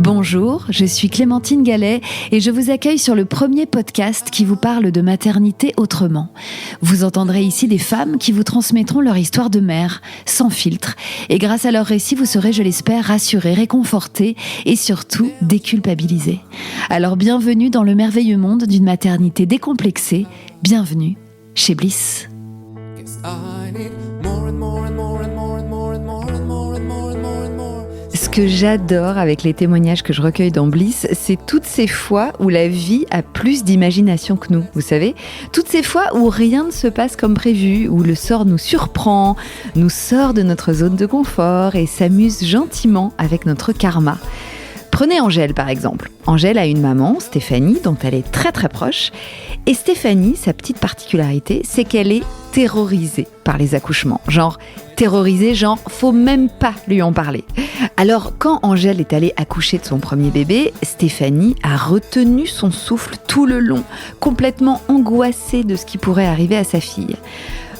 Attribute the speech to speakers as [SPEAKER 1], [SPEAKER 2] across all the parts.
[SPEAKER 1] Bonjour, je suis Clémentine Gallet et je vous accueille sur le premier podcast qui vous parle de maternité autrement. Vous entendrez ici des femmes qui vous transmettront leur histoire de mère, sans filtre. Et grâce à leur récit, vous serez, je l'espère, rassurés, réconfortés et surtout déculpabilisés. Alors bienvenue dans le merveilleux monde d'une maternité décomplexée. Bienvenue chez Bliss. Ce que j'adore avec les témoignages que je recueille dans Bliss, c'est toutes ces fois où la vie a plus d'imagination que nous, vous savez. Toutes ces fois où rien ne se passe comme prévu, où le sort nous surprend, nous sort de notre zone de confort et s'amuse gentiment avec notre karma. Prenez Angèle par exemple. Angèle a une maman, Stéphanie, dont elle est très très proche. Et Stéphanie, sa petite particularité, c'est qu'elle est terrorisée par les accouchements. Terrorisée, faut même pas lui en parler. Alors, quand Angèle est allée accoucher de son premier bébé, Stéphanie a retenu son souffle tout le long, complètement angoissée de ce qui pourrait arriver à sa fille.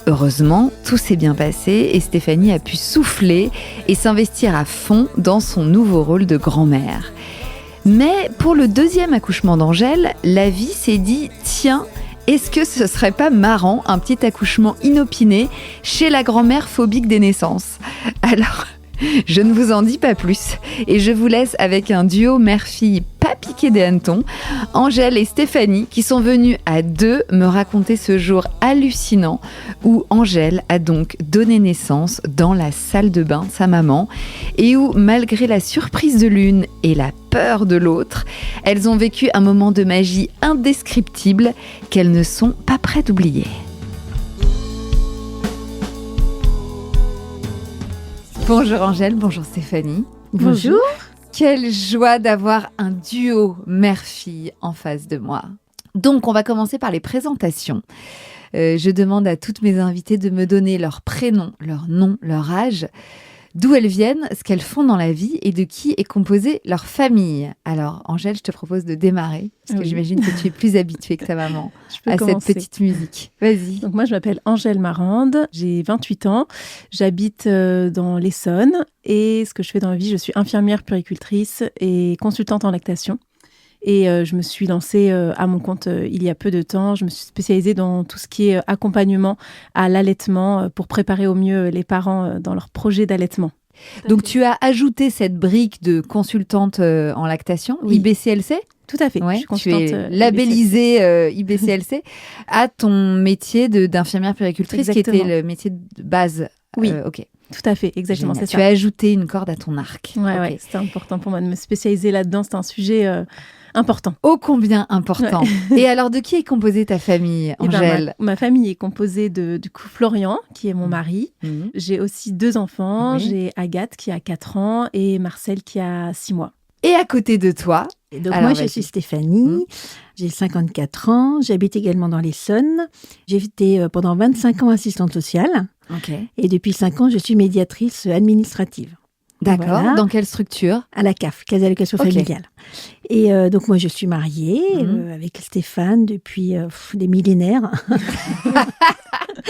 [SPEAKER 1] Heureusement, tout s'est bien passé et Stéphanie a pu souffler et s'investir à fond dans son nouveau rôle de grand-mère. Mais pour le deuxième accouchement d'Angèle, la vie s'est dit « Tiens, est-ce que ce serait pas marrant un petit accouchement inopiné chez la grand-mère phobique des naissances ?» Alors, je ne vous en dis pas plus et je vous laisse avec un duo mère-fille pas piqué des hannetons, Angèle et Stéphanie, qui sont venues à deux me raconter ce jour hallucinant où Angèle a donc donné naissance dans la salle de bain de sa maman et où, malgré la surprise de l'une et la peur de l'autre, elles ont vécu un moment de magie indescriptible qu'elles ne sont pas prêtes d'oublier. Bonjour Angèle, bonjour Stéphanie.
[SPEAKER 2] Bonjour.
[SPEAKER 1] Quelle joie d'avoir un duo mère-fille en face de moi. Donc, on va commencer par les présentations. Je demande à toutes mes invitées de me donner leur prénom, leur nom, leur âge, d'où elles viennent, ce qu'elles font dans la vie et de qui est composée leur famille. Alors, Angèle, je te propose de démarrer, parce que j'imagine que tu es plus habituée que ta maman à cette petite musique. Vas-y.
[SPEAKER 2] Donc moi, je m'appelle Angèle Marande, j'ai 28 ans, j'habite dans l'Essonne et ce que je fais dans la vie, je suis infirmière puéricultrice et consultante en lactation. Et je me suis lancée à mon compte il y a peu de temps. Je me suis spécialisée dans tout ce qui est accompagnement à l'allaitement pour préparer au mieux les parents dans leur projet d'allaitement.
[SPEAKER 1] Donc tu as ajouté cette brique de consultante en lactation, oui. IBCLC ?
[SPEAKER 2] Tout à fait,
[SPEAKER 1] ouais,
[SPEAKER 2] je suis consultante.
[SPEAKER 1] Tu es labellisée IBCLC à ton métier d'infirmière puéricultrice. Exactement. Qui était le métier de base.
[SPEAKER 2] Oui.
[SPEAKER 1] Ok.
[SPEAKER 2] Tout à fait, exactement.
[SPEAKER 1] C'est ça. Tu as ajouté une corde à ton arc.
[SPEAKER 2] Ouais, c'était important pour moi de me spécialiser là-dedans. C'est un sujet important.
[SPEAKER 1] Ô combien important. Ouais. Et alors, de qui est composée ta famille, Angèle ?
[SPEAKER 2] Ma famille est composée du coup Florian, qui est mon mari. J'ai aussi 2 enfants. Oui. J'ai Agathe qui a 4 ans et Marcel qui a 6 mois.
[SPEAKER 1] Et à côté de toi ?
[SPEAKER 3] Et donc moi, je suis Stéphanie, j'ai 54 ans, j'habite également dans l'Essonne. J'ai été pendant 25 ans assistante sociale.
[SPEAKER 1] Okay.
[SPEAKER 3] Et depuis 5 ans, je suis médiatrice administrative.
[SPEAKER 1] D'accord. Voilà. Dans quelle structure ?
[SPEAKER 3] À la CAF, Caisse d'allocation familiale. Et donc moi, je suis mariée avec Stéphane depuis des millénaires.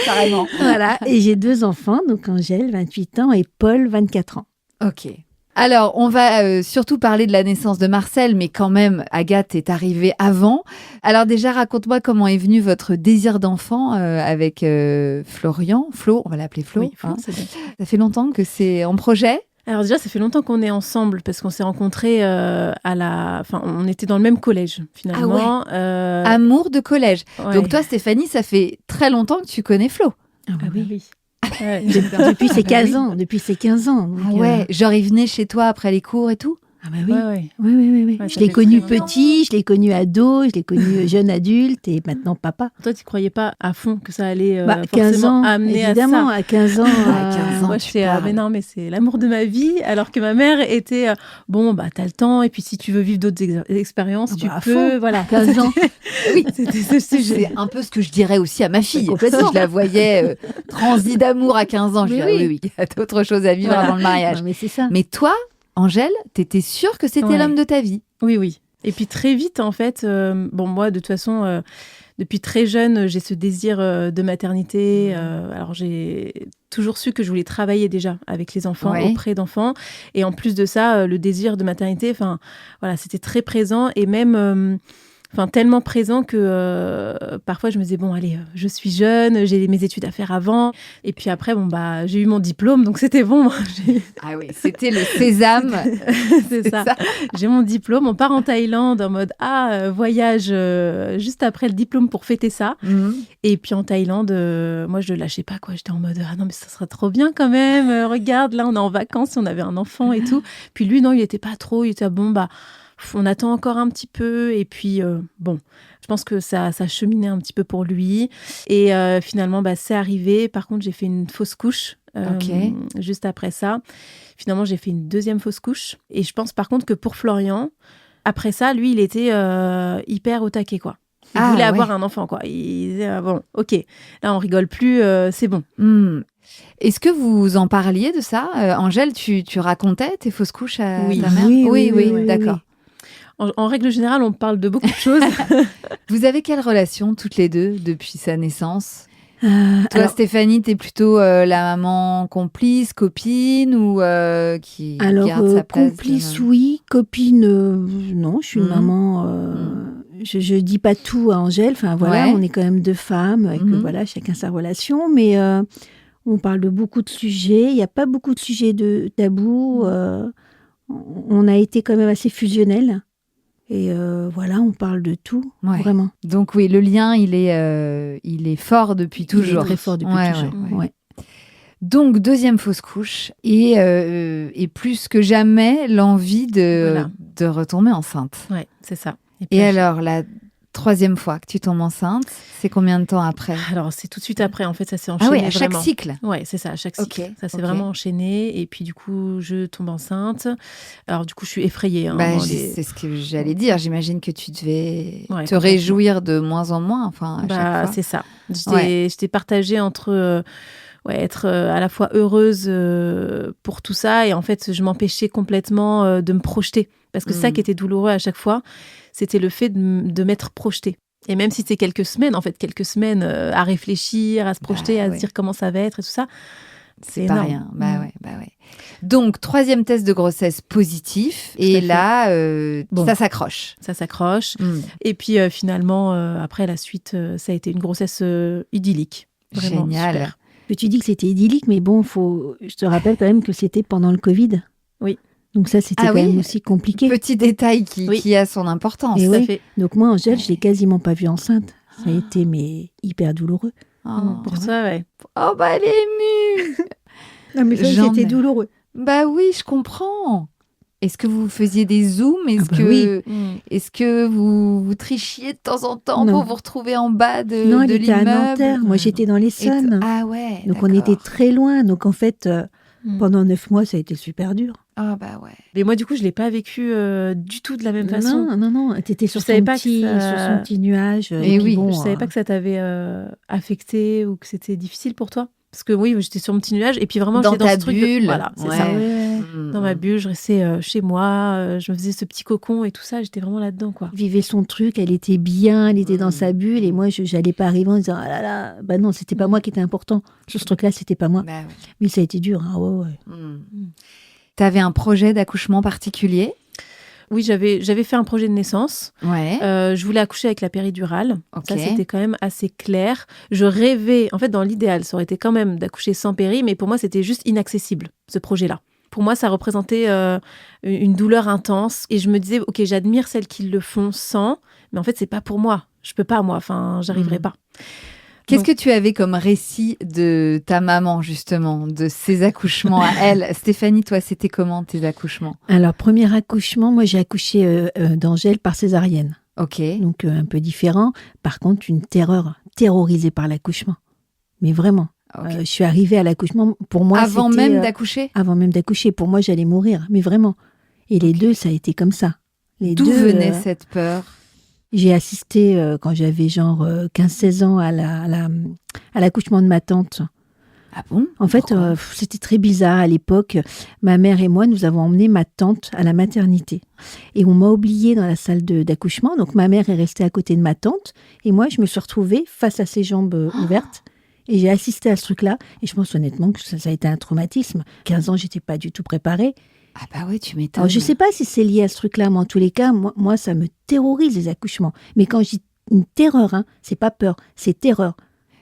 [SPEAKER 1] Carrément.
[SPEAKER 3] Voilà. Et j'ai 2 enfants, donc Angèle, 28 ans, et Paul, 24 ans.
[SPEAKER 1] Ok. Alors, on va surtout parler de la naissance de Marcel, mais quand même, Agathe est arrivée avant. Alors déjà, raconte-moi comment est venu votre désir d'enfant avec Florian. Flo, on va l'appeler Flo.
[SPEAKER 2] Oui, Flo, c'est bien.
[SPEAKER 1] Ça fait longtemps que c'est en projet ?
[SPEAKER 2] Alors déjà, ça fait longtemps qu'on est ensemble parce qu'on s'est rencontrés on était dans le même collège finalement.
[SPEAKER 1] Ah ouais. Amour de collège. Ouais. Donc toi, Stéphanie, ça fait très longtemps que tu connais Flo.
[SPEAKER 3] Ah oui. Depuis ses 15 ans. Depuis ses 15 ans. Donc,
[SPEAKER 1] ah ouais, genre il venait chez toi après les cours et tout ?
[SPEAKER 3] Ah bah oui. Oui. Je l'ai connu petit, je l'ai connu ado, je l'ai connu jeune adulte et maintenant papa.
[SPEAKER 2] Toi, tu ne croyais pas à fond que ça allait
[SPEAKER 3] 15 ans,
[SPEAKER 2] amener
[SPEAKER 3] évidemment,
[SPEAKER 2] à ça.
[SPEAKER 3] À 15 ans.
[SPEAKER 1] À 15 ans,
[SPEAKER 2] moi, mais non, mais c'est l'amour de ma vie. Alors que ma mère était, t'as le temps et puis si tu veux vivre d'autres expériences, tu peux. Voilà.
[SPEAKER 3] 15 ans.
[SPEAKER 1] Oui, c'était ce sujet. C'est un peu ce que je dirais aussi à ma fille. Si je la voyais transie d'amour à 15 ans, je dirais oui, il y a d'autres choses à vivre avant le mariage.
[SPEAKER 3] Non, mais c'est ça.
[SPEAKER 1] Mais toi, Angèle, t'étais sûre que c'était l'homme de ta vie ?
[SPEAKER 2] Oui. Et puis très vite, en fait, moi, de toute façon, depuis très jeune, j'ai ce désir de maternité. Alors, j'ai toujours su que je voulais travailler déjà avec les enfants,
[SPEAKER 1] Ouais.
[SPEAKER 2] auprès d'enfants. Et en plus de ça, le désir de maternité, voilà, c'était très présent et même tellement présent que parfois je me disais, bon, allez, je suis jeune, j'ai mes études à faire avant. Et puis après, j'ai eu mon diplôme, donc c'était bon.
[SPEAKER 1] Ah oui, c'était le sésame.
[SPEAKER 2] C'est ça. J'ai mon diplôme, on part en Thaïlande en mode voyage juste après le diplôme pour fêter ça. Et puis en Thaïlande, moi je le lâchais pas quoi. J'étais en mode non mais ça serait trop bien quand même. Regarde là on est en vacances, on avait un enfant et tout. Puis lui non il était pas trop, il était on attend encore un petit peu et puis je pense que ça cheminait un petit peu pour lui et finalement c'est arrivé. Par contre j'ai fait une fausse couche. Juste après ça, finalement j'ai fait une deuxième fausse couche et je pense par contre que pour Florian, après ça, lui il était hyper au taquet quoi. Il voulait avoir un enfant quoi. Il disait bon, ok, là on rigole plus, c'est bon.
[SPEAKER 1] Est-ce que vous en parliez de ça, Angèle, tu racontais tes fausses couches à ta mère?
[SPEAKER 3] Oui,
[SPEAKER 1] d'accord.
[SPEAKER 2] En règle générale, on parle de beaucoup de choses.
[SPEAKER 1] Vous avez quelle relation toutes les deux depuis sa naissance? Toi,
[SPEAKER 3] alors,
[SPEAKER 1] Stéphanie, t'es plutôt la maman complice, copine ou qui garde sa place?
[SPEAKER 3] Complice, oui. Copine, non. Je suis une maman. Je dis pas tout à Angèle. Enfin, voilà, on est quand même deux femmes. Avec, voilà, chacun sa relation. Mais on parle de beaucoup de sujets. Il n'y a pas beaucoup de sujets de tabous. On a été quand même assez fusionnels. Et voilà, on parle de tout, vraiment.
[SPEAKER 1] Donc oui, le lien, il est fort depuis toujours.
[SPEAKER 3] Il est très fort depuis toujours. Ouais.
[SPEAKER 1] Donc, deuxième fausse couche et plus que jamais, l'envie de retomber enceinte.
[SPEAKER 2] Ouais, c'est ça.
[SPEAKER 1] Et alors, la troisième fois que tu tombes enceinte, c'est combien de temps après?
[SPEAKER 2] Alors, c'est tout de suite après. En fait, ça s'est enchaîné.
[SPEAKER 1] Ah oui, à chaque cycle?
[SPEAKER 2] Ouais, c'est ça, à chaque cycle. Ça s'est vraiment enchaîné. Et puis, du coup, je tombe enceinte. Alors, du coup, je suis effrayée.
[SPEAKER 1] C'est ce que j'allais dire. J'imagine que tu devais te réjouir de moins en moins. Enfin, à chaque fois.
[SPEAKER 2] C'est ça. J'étais partagée entre... être à la fois heureuse pour tout ça et en fait je m'empêchais complètement de me projeter parce que ça qui était douloureux à chaque fois c'était le fait de m'être projetée et même si c'est quelques semaines à réfléchir, à se projeter, à se dire comment ça va être et tout ça, c'est
[SPEAKER 1] pas rien. Ouais. Donc troisième test de grossesse positif et là ça s'accroche. Et puis finalement après la suite ça a été une grossesse idyllique. Vraiment génial.
[SPEAKER 2] Super.
[SPEAKER 3] Tu dis que c'était idyllique, mais bon, je te rappelle quand même que c'était pendant le Covid.
[SPEAKER 2] Oui.
[SPEAKER 3] Donc ça, c'était quand même aussi compliqué.
[SPEAKER 1] Petit détail qui a son importance.
[SPEAKER 3] Et
[SPEAKER 2] tout à fait.
[SPEAKER 3] Donc moi, Angèle, je l'ai quasiment pas vue enceinte. Ça a été hyper douloureux.
[SPEAKER 2] Pour ça, ouais.
[SPEAKER 1] Oh, elle est émue.
[SPEAKER 3] Non, mais c'était douloureux.
[SPEAKER 1] Bah oui, je comprends. Est-ce que vous faisiez des zooms? Est-ce que vous trichiez de temps en temps pour vous retrouver en bas de l'immeuble?
[SPEAKER 3] Non, elle était à Nanterre. Moi, j'étais dans l'Essonne.
[SPEAKER 1] Ah ouais.
[SPEAKER 3] Donc, on était très loin. Donc, en fait, pendant 9 mois, ça a été super dur.
[SPEAKER 1] Ah bah ouais.
[SPEAKER 2] Mais moi, du coup, je l'ai pas vécu du tout de la même façon.
[SPEAKER 3] Non. T'étais sur son petit nuage.
[SPEAKER 1] Et oui,
[SPEAKER 2] je savais pas que ça t'avait affecté ou que c'était difficile pour toi. Parce que oui, j'étais sur mon petit nuage et puis vraiment
[SPEAKER 1] dans
[SPEAKER 2] j'étais
[SPEAKER 1] ta
[SPEAKER 2] dans ce
[SPEAKER 1] bulle.
[SPEAKER 2] Truc voilà, c'est ça. Dans ma bulle, je restais chez moi, je me faisais ce petit cocon et tout ça, j'étais vraiment là-dedans quoi.
[SPEAKER 3] Vivait son truc, elle était bien, elle était dans sa bulle et moi j'allais pas arriver en disant ah là là, bah non, c'était pas moi qui était important. Sur ce truc-là, c'était pas moi.
[SPEAKER 1] Bah,
[SPEAKER 3] mais ça a été dur, hein, ouais.
[SPEAKER 1] T'avais un projet d'accouchement particulier?
[SPEAKER 2] Oui, j'avais fait un projet de naissance.
[SPEAKER 1] Ouais.
[SPEAKER 2] Je voulais accoucher avec la péridurale. Ça, c'était quand même assez clair. Je rêvais, en fait, dans l'idéal, ça aurait été quand même d'accoucher sans péri, mais pour moi, c'était juste inaccessible, ce projet-là. Pour moi, ça représentait une douleur intense. Et je me disais, OK, j'admire celles qui le font sans, mais en fait, c'est pas pour moi. Je peux pas, moi. Enfin, j'arriverai pas.
[SPEAKER 1] Qu'est-ce que tu avais comme récit de ta maman, justement, de ses accouchements à elle? Stéphanie, toi, c'était comment tes accouchements?
[SPEAKER 3] Alors, premier accouchement, moi, j'ai accouché d'Angèle par césarienne.
[SPEAKER 1] Ok.
[SPEAKER 3] Donc, un peu différent. Par contre, une terrorisée par l'accouchement. Mais vraiment. Okay. Je suis arrivée à l'accouchement, pour moi,
[SPEAKER 1] Avant même d'accoucher?
[SPEAKER 3] Avant même d'accoucher. Pour moi, j'allais mourir. Mais vraiment. Et les deux, ça a été comme ça.
[SPEAKER 1] D'où venait cette peur?
[SPEAKER 3] J'ai assisté, quand j'avais genre 15-16 ans, à l'accouchement de ma tante.
[SPEAKER 1] Ah bon?
[SPEAKER 3] En fait, c'était très bizarre à l'époque. Ma mère et moi, nous avons emmené ma tante à la maternité. Et on m'a oubliée dans la salle d'accouchement. Donc, ma mère est restée à côté de ma tante. Et moi, je me suis retrouvée face à ses jambes ouvertes. Et j'ai assisté à ce truc-là. Et je pense honnêtement que ça a été un traumatisme. 15 ans, j'étais pas du tout préparée.
[SPEAKER 1] Ah bah ouais, tu m'étonnes.
[SPEAKER 3] Alors, je sais pas si c'est lié à ce truc-là, mais en tous les cas, moi, ça me terrorise, les accouchements. Mais quand je dis une terreur, c'est pas peur, c'est terreur.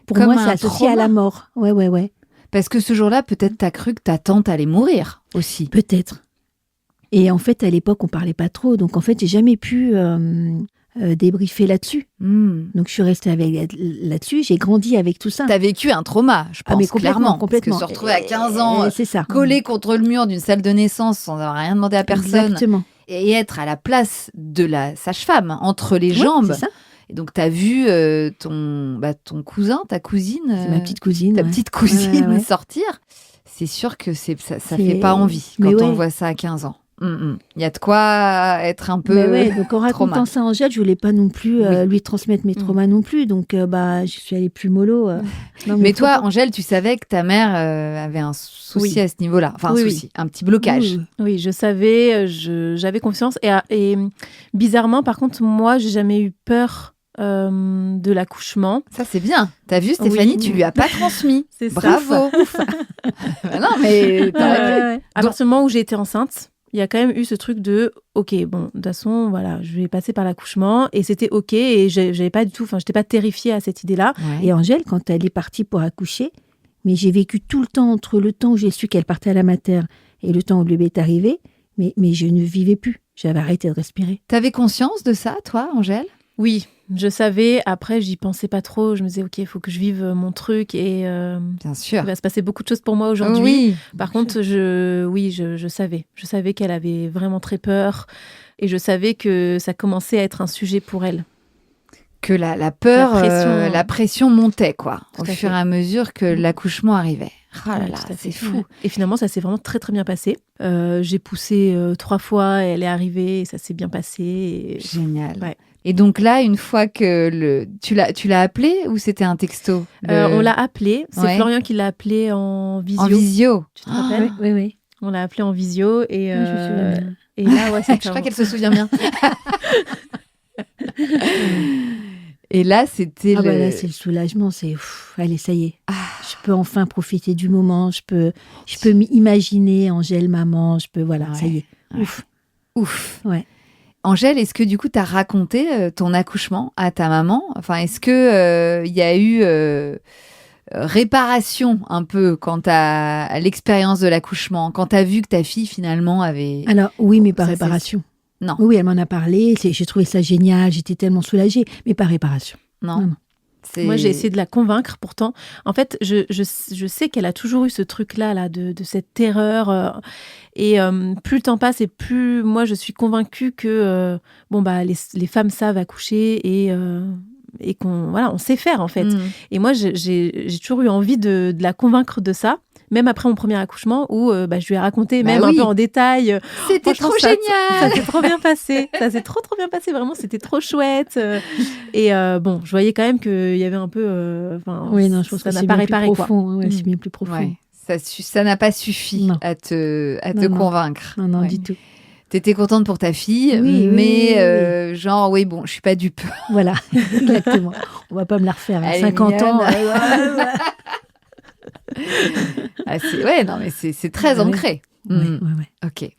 [SPEAKER 3] Pour
[SPEAKER 1] Comme
[SPEAKER 3] moi, c'est associé
[SPEAKER 1] trauma.
[SPEAKER 3] à la mort. Ouais.
[SPEAKER 1] Parce que ce jour-là, peut-être t'as cru que ta tante allait mourir aussi.
[SPEAKER 3] Peut-être. Et en fait, à l'époque, on parlait pas trop. Donc, en fait, j'ai jamais pu débriefer là-dessus. Donc, je suis restée là-dessus. J'ai grandi avec tout ça.
[SPEAKER 1] T'as vécu un trauma, je pense,
[SPEAKER 3] mais complètement.
[SPEAKER 1] Parce que se retrouver à 15 ans,
[SPEAKER 3] c'est ça.
[SPEAKER 1] collé contre le mur d'une salle de naissance sans avoir rien demandé à personne.
[SPEAKER 3] Exactement.
[SPEAKER 1] Et être à la place de la sage-femme, entre les jambes.
[SPEAKER 3] C'est ça.
[SPEAKER 1] Et donc, tu as vu ton cousin, ta cousine,
[SPEAKER 3] C'est ma petite cousine.
[SPEAKER 1] ta petite cousine
[SPEAKER 3] Ouais.
[SPEAKER 1] sortir. C'est sûr que ça fait pas envie quand on voit ça à 15 ans. Il y a de quoi être un peu
[SPEAKER 3] donc en racontant ça à Angèle, je voulais pas non plus lui transmettre mes traumas non plus. Donc, je suis allée plus mollo.
[SPEAKER 1] Mais toi, Angèle, tu savais que ta mère avait un souci à ce niveau-là. Enfin, un petit blocage.
[SPEAKER 2] Oui, je savais, j'avais confiance. Et bizarrement, par contre, moi, j'ai jamais eu peur de l'accouchement.
[SPEAKER 1] Ça, c'est bien. T'as vu, Stéphanie, tu lui as pas transmis.
[SPEAKER 2] C'est
[SPEAKER 1] bravo. Non, mais
[SPEAKER 2] à partir du moment où j'ai été enceinte, il y a quand même eu ce truc de ok, bon, de toute façon, voilà, je vais passer par l'accouchement et c'était ok et j'avais pas du tout, j'étais pas terrifiée à cette idée-là.
[SPEAKER 3] Ouais. Et Angèle, quand elle est partie pour accoucher, mais j'ai vécu tout le temps entre le temps où j'ai su qu'elle partait à la mater et le temps où le bébé est arrivé, mais je ne vivais plus. J'avais arrêté de respirer.
[SPEAKER 1] T'avais conscience de ça, toi, Angèle ?
[SPEAKER 2] Oui, je savais. Après, j'y pensais pas trop. Je me disais, ok, il faut que je vive mon truc et
[SPEAKER 1] bien sûr,
[SPEAKER 2] il va se passer beaucoup de choses pour moi aujourd'hui.
[SPEAKER 1] Oui,
[SPEAKER 2] par contre, je savais. Je savais qu'elle avait vraiment très peur et je savais que ça commençait à être un sujet pour elle.
[SPEAKER 1] Que la peur, la pression montait, quoi, au fur et à mesure que l'accouchement arrivait. Ah là là, c'est fou.
[SPEAKER 2] Et finalement, ça s'est vraiment très très bien passé. J'ai poussé 3 fois, elle est arrivée, et ça s'est bien passé. Et...
[SPEAKER 1] Génial.
[SPEAKER 2] Ouais.
[SPEAKER 1] Et donc là, une fois que tu l'as appelé ou c'était un texto
[SPEAKER 2] On l'a appelé. C'est Florian qui l'a appelé en visio.
[SPEAKER 1] En visio.
[SPEAKER 2] Tu te rappelles ?
[SPEAKER 3] Oui.
[SPEAKER 2] On l'a appelé en visio et
[SPEAKER 3] je me souviens bien.
[SPEAKER 2] Et là,
[SPEAKER 1] je crois qu'elle se souvient bien. Et là, c'était
[SPEAKER 3] là, c'est le soulagement. C'est allez, ça y est. Je peux enfin profiter du moment. Je peux m'imaginer Angèle maman. Ça y est. Ouf. Ouais.
[SPEAKER 1] Angèle, est-ce que du coup, tu as raconté ton accouchement à ta maman ? Enfin, est-ce que y a eu réparation un peu quant à l'expérience de l'accouchement, quand tu as vu que ta fille finalement avait...
[SPEAKER 3] Alors oui, mais pas réparation.
[SPEAKER 1] Non.
[SPEAKER 3] Oui, elle m'en a parlé. J'ai trouvé ça génial. J'étais tellement soulagée, mais pas réparation.
[SPEAKER 1] Non.
[SPEAKER 2] Moi, j'ai essayé de la convaincre. Pourtant, en fait, je sais qu'elle a toujours eu ce truc-là, de cette terreur. Et plus le temps passe, et plus moi, je suis convaincue que les femmes savent accoucher et on sait faire, en fait. Et moi, j'ai toujours eu envie de la convaincre de ça. Même après mon premier accouchement, où je lui ai raconté un peu en détail.
[SPEAKER 1] C'était trop génial.
[SPEAKER 2] Ça s'est trop bien passé. Ça s'est trop bien passé. Vraiment, c'était trop chouette. Et je voyais quand même qu'il y avait un peu...
[SPEAKER 3] je pense que ça n'a pas réparé, quoi. C'est bien plus profond.
[SPEAKER 1] Ouais. Ça n'a pas suffi à te convaincre.
[SPEAKER 3] Non, du tout.
[SPEAKER 1] T'étais contente pour ta fille, mais genre, je suis pas dupe.
[SPEAKER 3] Voilà, exactement. On va pas me la refaire à 50 ans.
[SPEAKER 1] C'est très ancré.
[SPEAKER 3] Ouais.
[SPEAKER 1] Ok.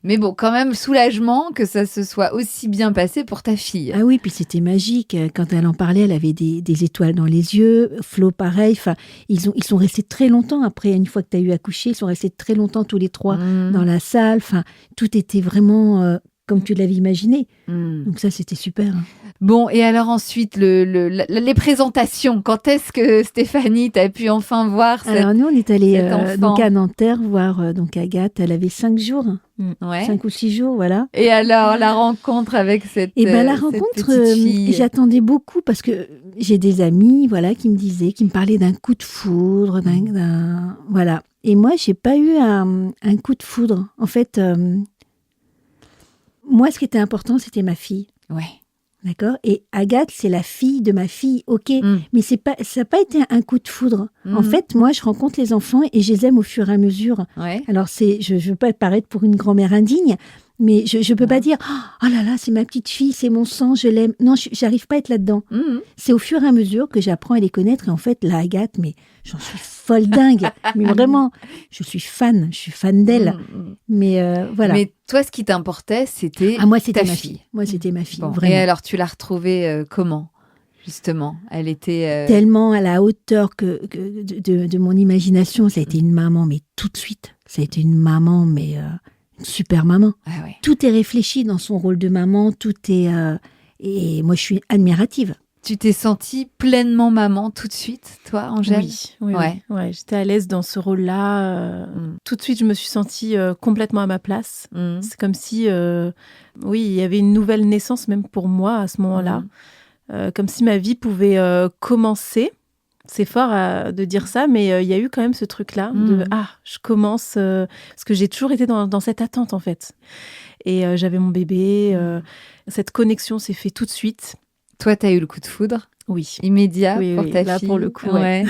[SPEAKER 1] Mais bon, quand même, soulagement que ça se soit aussi bien passé pour ta fille.
[SPEAKER 3] Ah oui, puis c'était magique. Quand elle en parlait, elle avait des étoiles dans les yeux. Flo, pareil. Enfin, ils sont restés très longtemps après. Une fois que tu as eu accouché, ils sont restés très longtemps tous les 3 dans la salle. Enfin, tout était vraiment comme tu l'avais imaginé. Donc ça, c'était super.
[SPEAKER 1] Bon, et alors ensuite, les présentations. Quand est-ce que Stéphanie, t'as pu enfin voir
[SPEAKER 3] Alors nous, on est allés donc à Nanterre voir donc Agathe. Elle avait 5 jours. 5 ou 6 jours, voilà.
[SPEAKER 1] Et alors, la rencontre avec cette
[SPEAKER 3] la rencontre, j'attendais beaucoup parce que j'ai des amis, qui me parlaient d'un coup de foudre, voilà. Et moi, j'ai pas eu un coup de foudre. En fait, moi, ce qui était important, c'était ma fille.
[SPEAKER 1] Ouais.
[SPEAKER 3] D'accord ? Et Agathe, c'est la fille de ma fille, ok. Mais ça n'a pas été un coup de foudre. En fait, moi, je rencontre les enfants et je les aime au fur et à mesure.
[SPEAKER 1] Ouais.
[SPEAKER 3] Alors, je ne veux pas paraître pour une grand-mère indigne, Mais je peux pas dire « Oh là là, c'est ma petite fille, c'est mon sang, je l'aime ». Non, j'arrive pas à être là-dedans. C'est au fur et à mesure que j'apprends à les connaître. Et en fait, là, Agathe, mais j'en suis folle dingue. Mais vraiment, je suis fan d'elle. Mais voilà.
[SPEAKER 1] Mais toi, ce qui t'importait, c'était
[SPEAKER 3] moi, c'était
[SPEAKER 1] ta
[SPEAKER 3] ma
[SPEAKER 1] fille.
[SPEAKER 3] Moi, c'était ma fille,
[SPEAKER 1] Bon.
[SPEAKER 3] vraiment.
[SPEAKER 1] Et alors, tu l'as retrouvée comment, justement? Elle était...
[SPEAKER 3] Tellement à la hauteur de mon imagination. Ça a été une maman, mais tout de suite. Ça a été une maman, mais... une super maman.
[SPEAKER 1] Ah ouais.
[SPEAKER 3] Tout est réfléchi dans son rôle de maman, tout est... et moi, je suis admirative.
[SPEAKER 1] Tu t'es sentie pleinement maman tout de suite, toi, Angèle?
[SPEAKER 2] Oui. J'étais à l'aise dans ce rôle-là. Tout de suite, je me suis sentie complètement à ma place. C'est comme si, il y avait une nouvelle naissance même pour moi à ce moment-là. Comme si ma vie pouvait commencer. C'est fort de dire ça, mais il y a eu quand même ce truc-là de je commence parce que j'ai toujours été dans cette attente en fait. Et j'avais mon bébé, cette connexion s'est faite tout de suite.
[SPEAKER 1] Toi, t'as eu le coup de foudre?
[SPEAKER 2] Oui.
[SPEAKER 1] Immédiat pour ta
[SPEAKER 2] là,
[SPEAKER 1] fille?
[SPEAKER 2] pour le coup, ouais,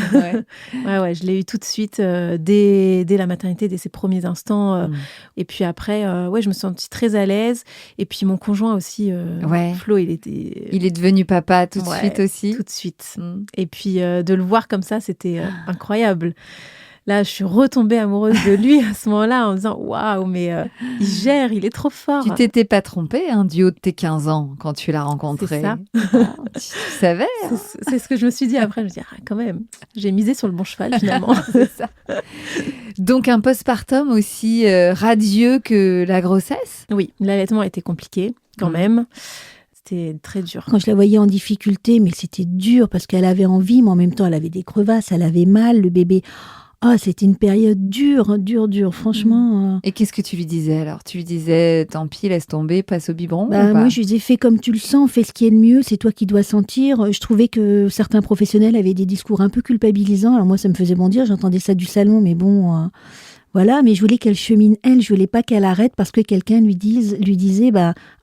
[SPEAKER 2] je l'ai eu tout de suite dès la maternité, dès ses premiers instants. Et puis après, je me suis sentie très à l'aise. Et puis mon conjoint aussi, Flo, il est
[SPEAKER 1] devenu papa tout de suite aussi?
[SPEAKER 2] Tout de suite. Et puis de le voir comme ça, c'était incroyable. Là, je suis retombée amoureuse de lui à ce moment-là en me disant « Waouh, mais il gère, il est trop fort !»
[SPEAKER 1] Tu t'étais pas trompée du haut de tes 15 ans quand tu l'as rencontré?
[SPEAKER 2] C'est ça.
[SPEAKER 1] Tu savais
[SPEAKER 2] C'est ce que je me suis dit après. Je me suis dit « quand même, j'ai misé sur le bon cheval finalement. »
[SPEAKER 1] C'est ça. Donc un postpartum aussi radieux que la grossesse?
[SPEAKER 2] Oui, l'allaitement a été compliqué quand même. C'était très dur.
[SPEAKER 3] Quand je la voyais en difficulté, mais c'était dur parce qu'elle avait envie, mais en même temps, elle avait des crevasses, elle avait mal, le bébé... c'était une période dure, franchement.
[SPEAKER 1] Et qu'est-ce que tu lui disais alors? Tu lui disais, tant pis, laisse tomber, passe au biberon?
[SPEAKER 3] Moi, je lui disais, fais comme tu le sens, fais ce qui est le mieux, c'est toi qui dois sentir. Je trouvais que certains professionnels avaient des discours un peu culpabilisants. Alors moi, ça me faisait bondir, j'entendais ça du salon, mais bon... Voilà, mais je voulais qu'elle chemine elle, je voulais pas qu'elle arrête parce que quelqu'un lui disait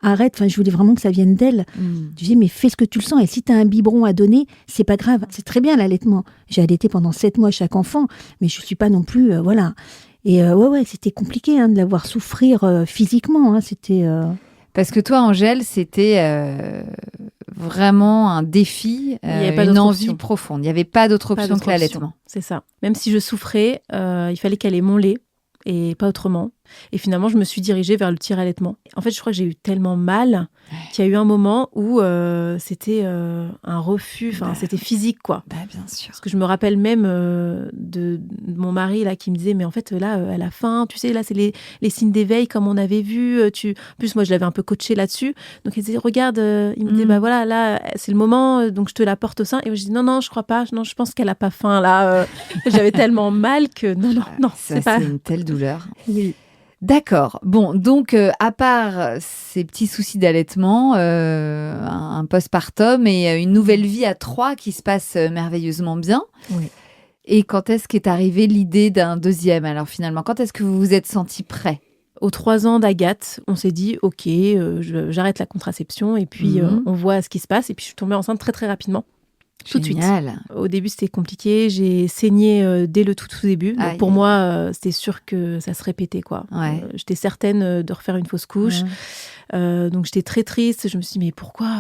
[SPEAKER 3] arrête, je voulais vraiment que ça vienne d'elle. Je disais mais fais ce que tu le sens et si tu as un biberon à donner, c'est pas grave, c'est très bien l'allaitement. J'ai allaité pendant 7 mois chaque enfant, mais je suis pas non plus voilà. Et c'était compliqué de la voir souffrir physiquement, c'était
[SPEAKER 1] Parce que toi, Angèle, c'était vraiment un défi, une envie profonde. Il n'y avait pas d'autre option que l'allaitement.
[SPEAKER 2] C'est ça. Même si je souffrais, il fallait qu'elle ait mon lait et pas autrement. Et finalement, je me suis dirigée vers le tir-allaitement. En fait, je crois que j'ai eu tellement mal qu'il y a eu un moment où c'était un refus, c'était physique, quoi.
[SPEAKER 1] Bien sûr.
[SPEAKER 2] Parce que je me rappelle même de mon mari là, qui me disait, mais en fait, là, elle a faim, tu sais, là, c'est les signes d'éveil, comme on avait vu. En plus, moi, je l'avais un peu coaché là-dessus. Donc, il disait, regarde, il me disait, voilà, là, c'est le moment, donc je te la porte au sein. Et moi, je dis, non, je crois pas, non, je pense qu'elle a pas faim, là. J'avais tellement mal que non, c'est pas...
[SPEAKER 1] C'est une telle douleur.
[SPEAKER 2] Oui.
[SPEAKER 1] D'accord. Bon, donc, à part ces petits soucis d'allaitement, un postpartum et une nouvelle vie à 3 qui se passe merveilleusement bien.
[SPEAKER 2] Oui.
[SPEAKER 1] Et quand est-ce qu'est arrivée l'idée d'un deuxième? Alors, finalement, quand est-ce que vous vous êtes sentis prêts?
[SPEAKER 2] Aux 3 ans d'Agathe, on s'est dit, OK, j'arrête la contraception et puis on voit ce qui se passe. Et puis, je suis tombée enceinte très, très rapidement. Tout de suite. Au début, c'était compliqué. J'ai saigné dès le tout début. Donc, pour moi, c'était sûr que ça se répétait, quoi.
[SPEAKER 1] Ouais.
[SPEAKER 2] J'étais certaine de refaire une fausse couche. Donc, j'étais très triste. Je me suis dit, mais pourquoi?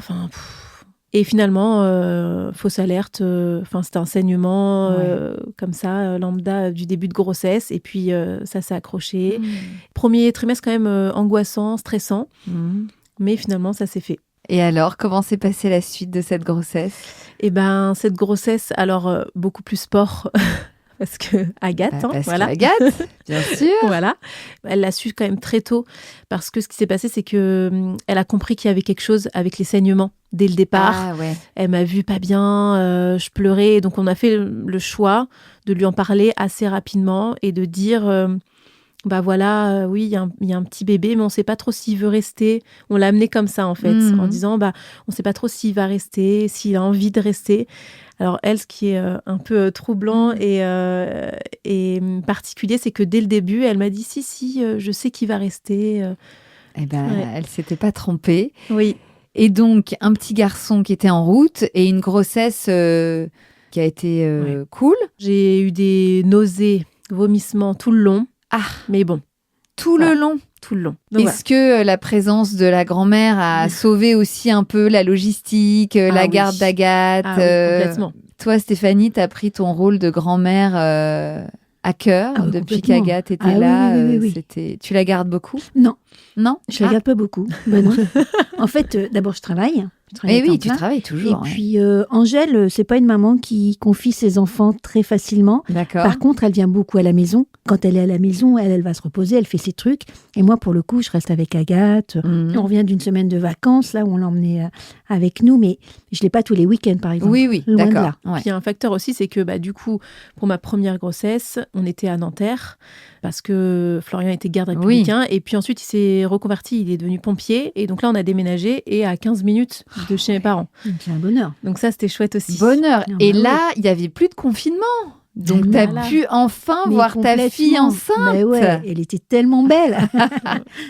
[SPEAKER 2] Et finalement, fausse alerte. C'était un saignement comme ça, lambda du début de grossesse. Et puis, ça s'est accroché. Premier trimestre, quand même angoissant, stressant. Mais finalement, ça s'est fait.
[SPEAKER 1] Et alors, comment s'est passée la suite de cette grossesse?
[SPEAKER 2] Cette grossesse, alors beaucoup plus sport, parce que Agathe,
[SPEAKER 1] voilà. Agathe, bien sûr.
[SPEAKER 2] Voilà, elle l'a su quand même très tôt, parce que ce qui s'est passé, c'est que elle a compris qu'il y avait quelque chose avec les saignements dès le départ. Elle m'a vue pas bien, je pleurais, donc on a fait le choix de lui en parler assez rapidement et de dire... oui, il y a un petit bébé, mais on ne sait pas trop s'il veut rester. On l'a amené comme ça, en fait, en disant, on ne sait pas trop s'il va rester, s'il a envie de rester. Alors, elle, ce qui est un peu troublant et particulier, c'est que dès le début, elle m'a dit, si, je sais qu'il va rester.
[SPEAKER 1] Elle ne s'était pas trompée.
[SPEAKER 2] Oui.
[SPEAKER 1] Et donc, un petit garçon qui était en route et une grossesse qui a été cool.
[SPEAKER 2] J'ai eu des nausées, vomissements tout le long.
[SPEAKER 1] Ah,
[SPEAKER 2] mais bon.
[SPEAKER 1] tout le long.
[SPEAKER 2] Tout le long. Donc,
[SPEAKER 1] Est-ce que la présence de la grand-mère a sauvé aussi un peu la logistique, la garde d'Agathe
[SPEAKER 2] complètement.
[SPEAKER 1] Toi, Stéphanie, t'as pris ton rôle de grand-mère à cœur depuis qu'Agathe était là.
[SPEAKER 3] Oui.
[SPEAKER 1] Tu la gardes beaucoup?
[SPEAKER 3] Non.
[SPEAKER 1] Non,
[SPEAKER 3] je la garde pas beaucoup. Ben non. En fait, d'abord, je travaille.
[SPEAKER 1] Mais oui, tu travailles toujours.
[SPEAKER 3] Et puis, Angèle, c'est pas une maman qui confie ses enfants très facilement.
[SPEAKER 1] D'accord.
[SPEAKER 3] Par contre, elle vient beaucoup à la maison. Quand elle est à la maison, elle va se reposer, elle fait ses trucs. Et moi, pour le coup, je reste avec Agathe. On revient d'une semaine de vacances, là où on l'emmenait avec nous, mais je l'ai pas tous les week-ends, par exemple.
[SPEAKER 1] Oui,
[SPEAKER 3] loin
[SPEAKER 1] d'accord.
[SPEAKER 3] de là.
[SPEAKER 1] Ouais.
[SPEAKER 2] Puis il y a un facteur aussi, c'est que du coup, pour ma première grossesse, on était à Nanterre parce que Florian était garde républicain. Et puis ensuite, il s'est reconverti, il est devenu pompier. Et donc là, on a déménagé et à 15 minutes de chez mes parents.
[SPEAKER 3] C'est un bonheur.
[SPEAKER 2] Donc ça, c'était chouette aussi.
[SPEAKER 1] Bonheur.
[SPEAKER 3] Non,
[SPEAKER 1] Et
[SPEAKER 3] bah
[SPEAKER 1] là, il n'y avait plus de confinement. Donc, tu as
[SPEAKER 2] Voilà.
[SPEAKER 1] pu enfin voir ta fille enceinte.
[SPEAKER 3] Mais ouais, elle était tellement belle.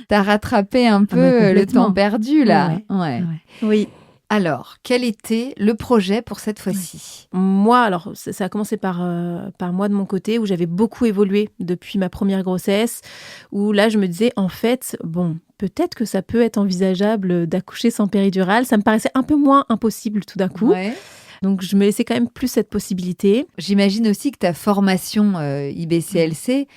[SPEAKER 1] Tu as rattrapé un peu le
[SPEAKER 3] complètement.
[SPEAKER 1] temps perdu, là. Ouais.
[SPEAKER 2] Oui.
[SPEAKER 1] Alors, quel était le projet pour cette fois-ci?
[SPEAKER 2] Moi, alors, ça a commencé par moi de mon côté, où j'avais beaucoup évolué depuis ma première grossesse, où là, je me disais, en fait, bon, peut-être que ça peut être envisageable d'accoucher sans péridurale. Ça me paraissait un peu moins impossible tout d'un coup.
[SPEAKER 1] Ouais.
[SPEAKER 2] Donc, je me laissais quand même plus cette possibilité.
[SPEAKER 1] J'imagine aussi que ta formation IBCLC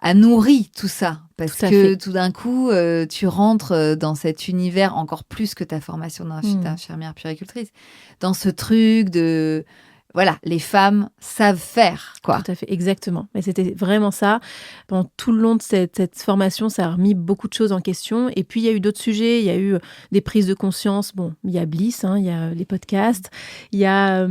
[SPEAKER 1] a nourri tout ça. Parce que tout d'un coup, tu rentres dans cet univers encore plus que ta formation d'infirmière puéricultrice. Dans ce truc de... Voilà, les femmes savent faire, quoi.
[SPEAKER 2] Tout à fait, exactement. Mais c'était vraiment ça. Pendant tout le long de cette formation, ça a remis beaucoup de choses en question. Et puis, il y a eu d'autres sujets. Il y a eu des prises de conscience. Bon, il y a Bliss, il y a les podcasts. Il y a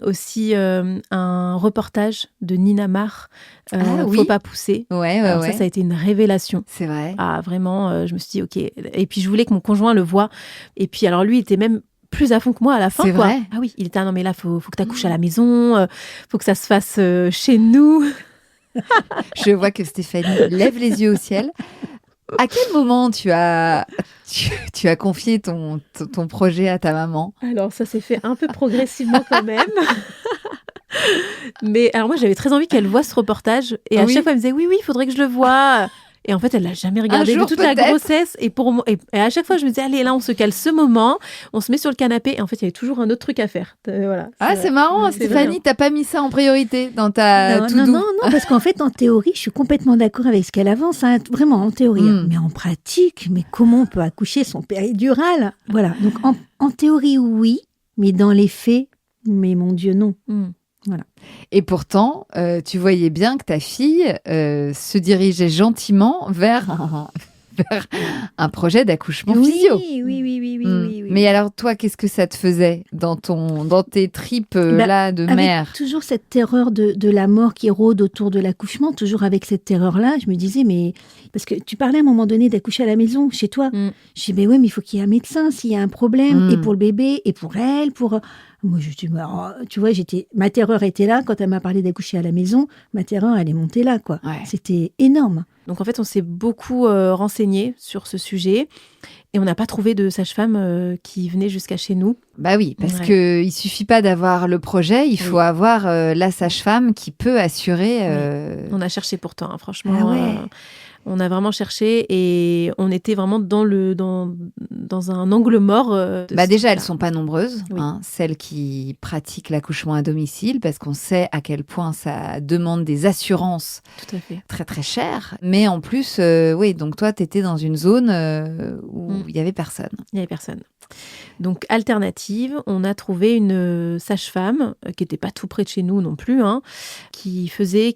[SPEAKER 2] aussi un reportage de Nina Marr, Faut pas pousser.
[SPEAKER 1] Ouais.
[SPEAKER 2] Ça a été une révélation.
[SPEAKER 1] C'est vrai.
[SPEAKER 2] Ah, vraiment, je me suis dit, OK. Et puis, je voulais que mon conjoint le voie. Et puis, alors, lui, il était même plus à fond que moi à la fin.
[SPEAKER 1] C'est
[SPEAKER 2] quoi.
[SPEAKER 1] vrai.
[SPEAKER 2] Ah oui, il était, non mais là, faut que tu accouches à la maison, faut que ça se fasse chez nous.
[SPEAKER 1] Je vois que Stéphanie lève les yeux au ciel. À quel moment tu as confié ton projet à ta maman?
[SPEAKER 2] Alors, ça s'est fait un peu progressivement quand même. Mais alors moi, j'avais très envie qu'elle voie ce reportage. Et à chaque fois, elle me disait, oui, il faudrait que je le voie. Et en fait, elle l'a jamais regardé de toute la grossesse. Et pour moi, et à chaque fois, je me disais, allez, là, on se cale ce moment, on se met sur le canapé. Et en fait, il y avait toujours un autre truc à faire. Voilà.
[SPEAKER 1] C'est marrant, Stéphanie, t'as pas mis ça en priorité dans ta to-do.
[SPEAKER 3] Non, parce qu'en fait, en théorie, je suis complètement d'accord avec ce qu'elle avance, vraiment en théorie. Mais en pratique, mais comment on peut accoucher sans péridurale? Voilà. Donc en théorie, oui, mais dans les faits, mais mon Dieu, non. Voilà.
[SPEAKER 1] Et pourtant, tu voyais bien que ta fille se dirigeait gentiment vers un projet d'accouchement physio.
[SPEAKER 3] Oui.
[SPEAKER 1] Mais alors, toi, qu'est-ce que ça te faisait dans tes tripes là de mère?
[SPEAKER 3] Avec toujours cette terreur de la mort qui rôde autour de l'accouchement, toujours avec cette terreur-là, je me disais, mais... Parce que tu parlais à un moment donné d'accoucher à la maison, chez toi. Je dis, mais oui, mais il faut qu'il y ait un médecin s'il y a un problème, et pour le bébé, et pour elle, pour... Moi, je dis, tu vois, ma terreur était là. Quand elle m'a parlé d'accoucher à la maison, ma terreur, elle est montée là, quoi. Ouais. C'était énorme.
[SPEAKER 2] Donc, en fait, on s'est beaucoup renseigné sur ce sujet et on n'a pas trouvé de sage-femme qui venait jusqu'à chez nous.
[SPEAKER 1] Bah oui, parce qu'il ne suffit pas d'avoir le projet, il faut avoir la sage-femme qui peut assurer...
[SPEAKER 2] On a cherché pourtant, franchement. On a vraiment cherché et on était vraiment dans un angle mort.
[SPEAKER 1] Déjà, elles ne sont pas nombreuses, celles qui pratiquent l'accouchement à domicile, parce qu'on sait à quel point ça demande des assurances très, très chères. Mais en plus, donc toi, tu étais dans une zone où il n'y avait personne.
[SPEAKER 2] Il n'y avait personne. Donc, alternative, on a trouvé une sage-femme qui n'était pas tout près de chez nous non plus, qui faisait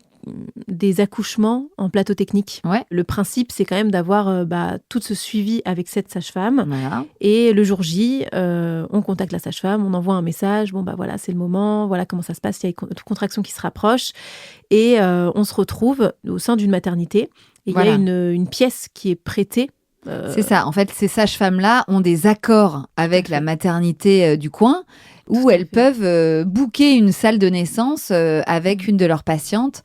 [SPEAKER 2] des accouchements en plateau technique.
[SPEAKER 1] Ouais.
[SPEAKER 2] Le principe, c'est quand même d'avoir tout ce suivi avec cette sage-femme.
[SPEAKER 1] Voilà.
[SPEAKER 2] Et le jour J, on contacte la sage-femme, on envoie un message. Bon, voilà, c'est le moment. Voilà comment ça se passe. Il y a une contraction qui se rapproche. Et on se retrouve au sein d'une maternité. Et il y a une pièce qui est prêtée.
[SPEAKER 1] C'est ça. En fait, ces sages-femmes-là ont des accords avec la maternité du coin où elles peuvent booker une salle de naissance avec une de leurs patientes,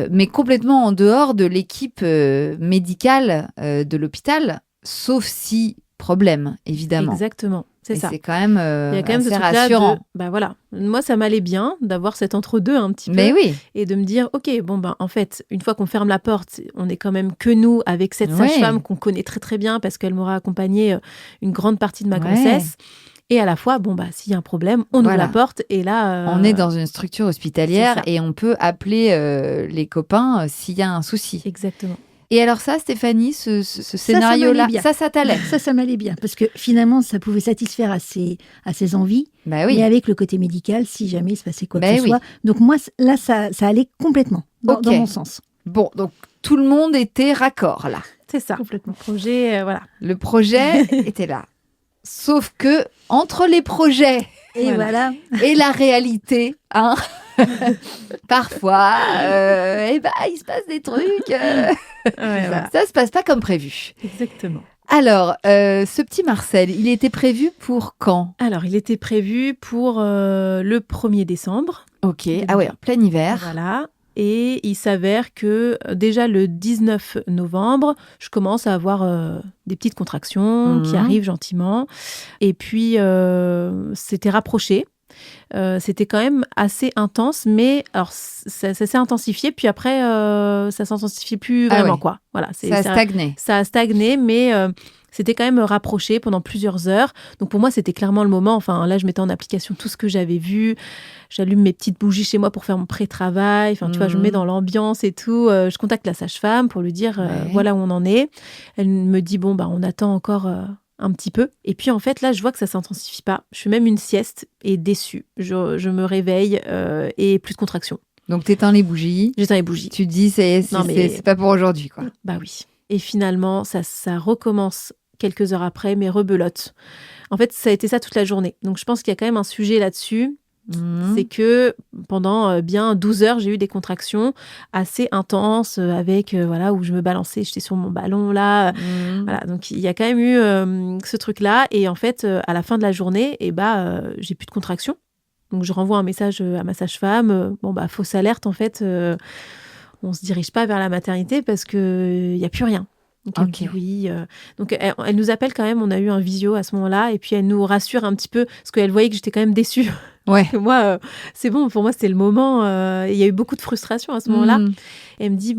[SPEAKER 1] mais complètement en dehors de l'équipe médicale de l'hôpital, sauf si problème, évidemment.
[SPEAKER 2] Exactement. C'est
[SPEAKER 1] et
[SPEAKER 2] ça.
[SPEAKER 1] c'est quand même,
[SPEAKER 2] Il y a quand même
[SPEAKER 1] assez
[SPEAKER 2] ce truc-là
[SPEAKER 1] rassurant.
[SPEAKER 2] voilà. Moi, ça m'allait bien d'avoir cet entre-deux un petit peu.
[SPEAKER 1] Mais oui.
[SPEAKER 2] Et de me dire, OK, en fait, une fois qu'on ferme la porte, on est quand même que nous avec cette sage-femme qu'on connaît très, très bien parce qu'elle m'aura accompagnée une grande partie de ma grossesse. Et à la fois, s'il y a un problème, on ouvre la porte et là...
[SPEAKER 1] On est dans une structure hospitalière et on peut appeler les copains s'il y a un souci.
[SPEAKER 2] Exactement.
[SPEAKER 1] Et alors ça, Stéphanie, ce scénario-là, ça t'allait.
[SPEAKER 3] Ça m'allait bien. Parce que finalement, ça pouvait satisfaire à ses envies.
[SPEAKER 1] Bah oui.
[SPEAKER 3] Mais avec le côté médical, si jamais il se passait quoi que ce soit. Donc moi, là, ça allait complètement dans mon sens.
[SPEAKER 1] Bon, donc tout le monde était raccord là.
[SPEAKER 2] C'est ça.
[SPEAKER 3] Complètement.
[SPEAKER 2] Le
[SPEAKER 1] projet était là. Sauf que entre les projets
[SPEAKER 3] et
[SPEAKER 1] la réalité, parfois, il se passe des trucs. Ça se passe pas comme prévu.
[SPEAKER 2] Exactement.
[SPEAKER 1] Alors, ce petit Marcel, il était prévu pour quand ?
[SPEAKER 2] Alors, il était prévu pour le 1er décembre.
[SPEAKER 1] Ok. Ah ouais, en plein hiver.
[SPEAKER 2] Voilà. Et il s'avère que déjà le 19 novembre, je commence à avoir des petites contractions qui arrivent gentiment. Et puis, c'était rapproché. C'était quand même assez intense, mais alors ça s'est intensifié. Puis après, ça s'intensifie plus vraiment, quoi. Voilà,
[SPEAKER 1] ça a stagné.
[SPEAKER 2] Ça a stagné, mais c'était quand même rapproché pendant plusieurs heures. Donc pour moi, c'était clairement le moment. Enfin, là, je mettais en application tout ce que j'avais vu. J'allume mes petites bougies chez moi pour faire mon pré-travail. Enfin, tu vois, je me mets dans l'ambiance et tout. Je contacte la sage-femme pour lui dire voilà où on en est. Elle me dit on attend encore un petit peu. Et puis en fait, là, je vois que ça s'intensifie pas. Je fais même une sieste et déçue. Je me réveille et plus de contraction.
[SPEAKER 1] Donc t'éteins les bougies.
[SPEAKER 2] J'éteins les bougies.
[SPEAKER 1] Tu te dis c'est pas pour aujourd'hui, quoi.
[SPEAKER 2] Bah oui. Et finalement, ça recommence quelques heures après, mais rebelote. En fait, ça a été ça toute la journée. Donc je pense qu'il y a quand même un sujet là-dessus. C'est que pendant bien 12 heures, j'ai eu des contractions assez intenses avec, où je me balançais, j'étais sur mon ballon là. Voilà, donc il y a quand même eu ce truc-là. Et en fait, à la fin de la journée, j'ai plus de contractions. Donc je renvoie un message à ma sage-femme. Fausse alerte, en fait, on se dirige pas vers la maternité parce qu'il n'y a plus rien. Donc elle me dit oui. Donc elle nous appelle quand même, on a eu un visio à ce moment-là, et puis elle nous rassure un petit peu, parce qu'elle voyait que j'étais quand même déçue.
[SPEAKER 1] Ouais.
[SPEAKER 2] Moi, c'est bon, pour moi c'était le moment. Il y a eu beaucoup de frustration à ce moment-là. Et elle me dit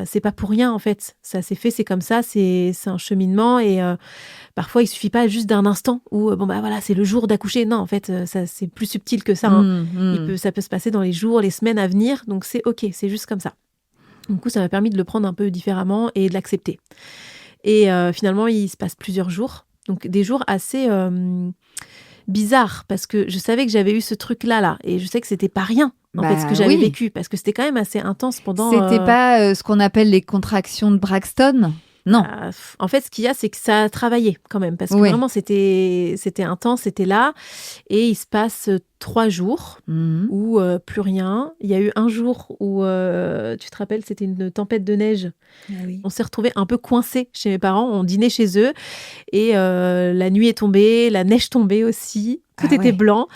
[SPEAKER 2] c'est pas pour rien en fait. Ça s'est fait, c'est comme ça, c'est un cheminement, et parfois il suffit pas juste d'un instant où c'est le jour d'accoucher. Non, en fait, ça c'est plus subtil que ça. Ça peut se passer dans les jours, les semaines à venir. Donc c'est ok, c'est juste comme ça. Du coup, ça m'a permis de le prendre un peu différemment et de l'accepter. Et finalement, il se passe plusieurs jours. Donc, des jours assez bizarres, parce que je savais que j'avais eu ce truc-là. Et je sais que c'était pas rien, en fait, ce que j'avais vécu. Parce que c'était quand même assez intense pendant...
[SPEAKER 1] C'était pas ce qu'on appelle les contractions de Braxton ? Non.
[SPEAKER 2] En fait, ce qu'il y a, c'est que ça a travaillé quand même. Parce que vraiment, c'était intense, c'était là. Et il se passe 3 jours où plus rien. Il y a eu un jour où, tu te rappelles, c'était une tempête de neige.
[SPEAKER 3] Ah oui.
[SPEAKER 2] On s'est retrouvés un peu coincés chez mes parents. On dînait chez eux. Et la nuit est tombée, la neige tombait aussi. Tout était blanc.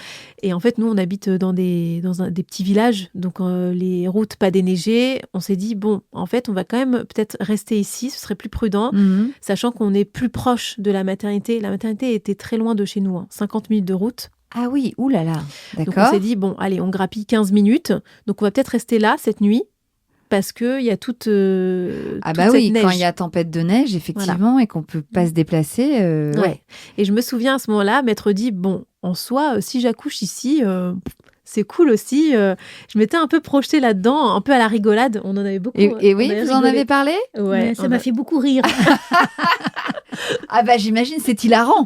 [SPEAKER 2] Et en fait, nous, on habite dans des petits villages, donc les routes pas déneigées. On s'est dit, en fait, on va quand même peut-être rester ici, ce serait plus prudent, sachant qu'on est plus proche de la maternité. La maternité était très loin de chez nous, 50 minutes de route.
[SPEAKER 1] Ah oui, oulala, d'accord.
[SPEAKER 2] Donc on s'est dit, allez, on grappille 15 minutes, donc on va peut-être rester là cette nuit, parce qu'il y a toute cette neige.
[SPEAKER 1] Quand il y a tempête de neige, effectivement, et qu'on peut pas se déplacer.
[SPEAKER 2] Ouais. Et je me souviens à ce moment-là m'être dit, en soi, si j'accouche ici, c'est cool aussi. Je m'étais un peu projetée là-dedans, un peu à la rigolade. On en avait beaucoup.
[SPEAKER 1] Et oui, vous en avez parlé ?
[SPEAKER 3] Ouais, ça m'a fait beaucoup rire.
[SPEAKER 1] J'imagine, c'est hilarant.